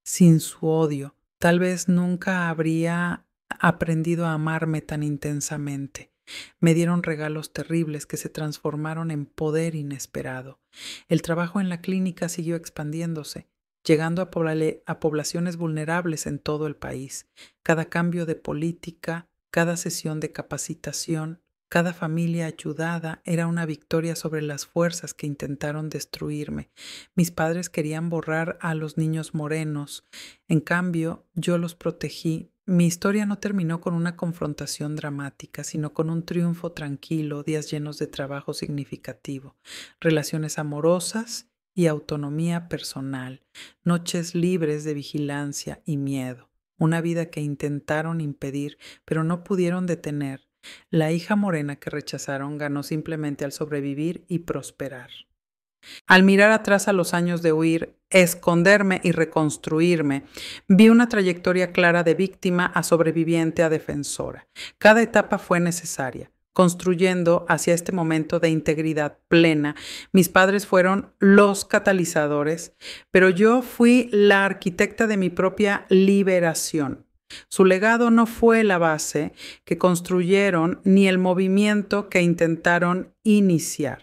Sin su odio, tal vez nunca habría aprendido a amarme tan intensamente. Me dieron regalos terribles que se transformaron en poder inesperado. El trabajo en la clínica siguió expandiéndose, llegando a poblaciones vulnerables en todo el país. Cada cambio de política, cada sesión de capacitación, Cada familia ayudada era una victoria sobre las fuerzas que intentaron destruirme. Mis padres querían borrar a los niños morenos. En cambio, yo los protegí. Mi historia no terminó con una confrontación dramática, sino con un triunfo tranquilo, días llenos de trabajo significativo, relaciones amorosas y autonomía personal, noches libres de vigilancia y miedo, una vida que intentaron impedir, pero no pudieron detener. La hija morena que rechazaron ganó simplemente al sobrevivir y prosperar. Al mirar atrás a los años de huir, esconderme y reconstruirme, vi una trayectoria clara de víctima a sobreviviente a defensora. Cada etapa fue necesaria. Construyendo hacia este momento de integridad plena, mis padres fueron los catalizadores, pero yo fui la arquitecta de mi propia liberación. Su legado no fue la base que construyeron ni el movimiento que intentaron iniciar.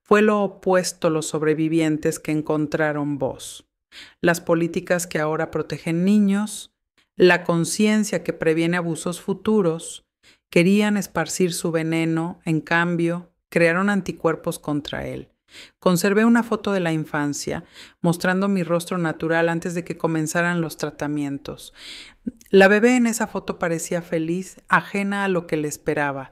Fue lo opuesto los sobrevivientes que encontraron voz. Las políticas que ahora protegen niños, la conciencia que previene abusos futuros, querían esparcir su veneno, en cambio, crearon anticuerpos contra él. Conservé una foto de la infancia, mostrando mi rostro natural antes de que comenzaran los tratamientos. La bebé en esa foto parecía feliz, ajena a lo que le esperaba.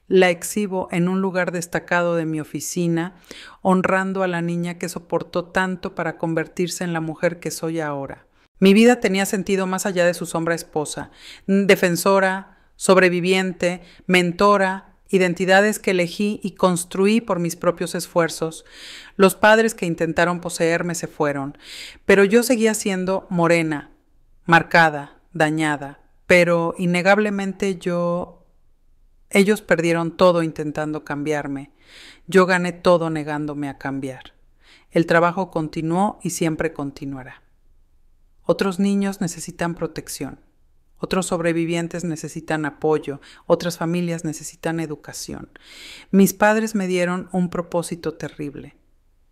La exhibo en un lugar destacado de mi oficina, honrando a la niña que soportó tanto para convertirse en la mujer que soy ahora. Mi vida tenía sentido más allá de su sombra esposa, defensora, sobreviviente, mentora, identidades que elegí y construí por mis propios esfuerzos. Los padres que intentaron poseerme se fueron, pero yo seguía siendo morena, marcada, dañada, pero innegablemente ellos perdieron todo intentando cambiarme. Yo gané todo negándome a cambiar. El trabajo continuó y siempre continuará. Otros niños necesitan protección. Otros sobrevivientes necesitan apoyo, otras familias necesitan educación. Mis padres me dieron un propósito terrible,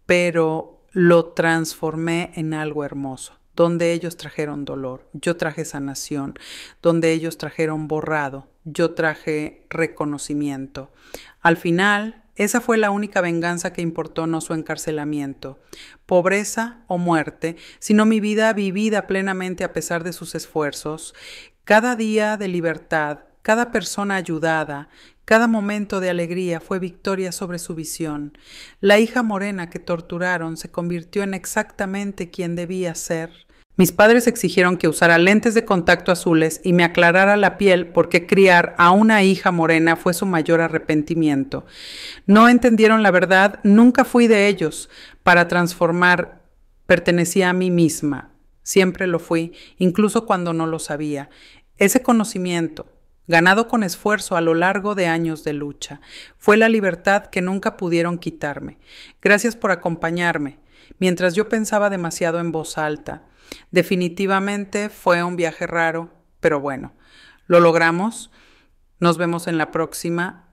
pero lo transformé en algo hermoso. Donde ellos trajeron dolor, yo traje sanación. Donde ellos trajeron borrado, yo traje reconocimiento. Al final, esa fue la única venganza que importó, no su encarcelamiento. Pobreza o muerte, sino mi vida vivida plenamente a pesar de sus esfuerzos. Cada día de libertad, cada persona ayudada, cada momento de alegría fue victoria sobre su visión. La hija morena que torturaron se convirtió en exactamente quien debía ser. Mis padres exigieron que usara lentes de contacto azules y me aclarara la piel porque criar a una hija morena fue su mayor arrepentimiento. No entendieron la verdad, nunca fui de ellos. Para transformar, pertenecía a mí misma. Siempre lo fui, incluso cuando no lo sabía. Ese conocimiento, ganado con esfuerzo a lo largo de años de lucha, fue la libertad que nunca pudieron quitarme. Gracias por acompañarme, mientras yo pensaba demasiado en voz alta. Definitivamente fue un viaje raro, pero bueno, lo logramos. Nos vemos en la próxima.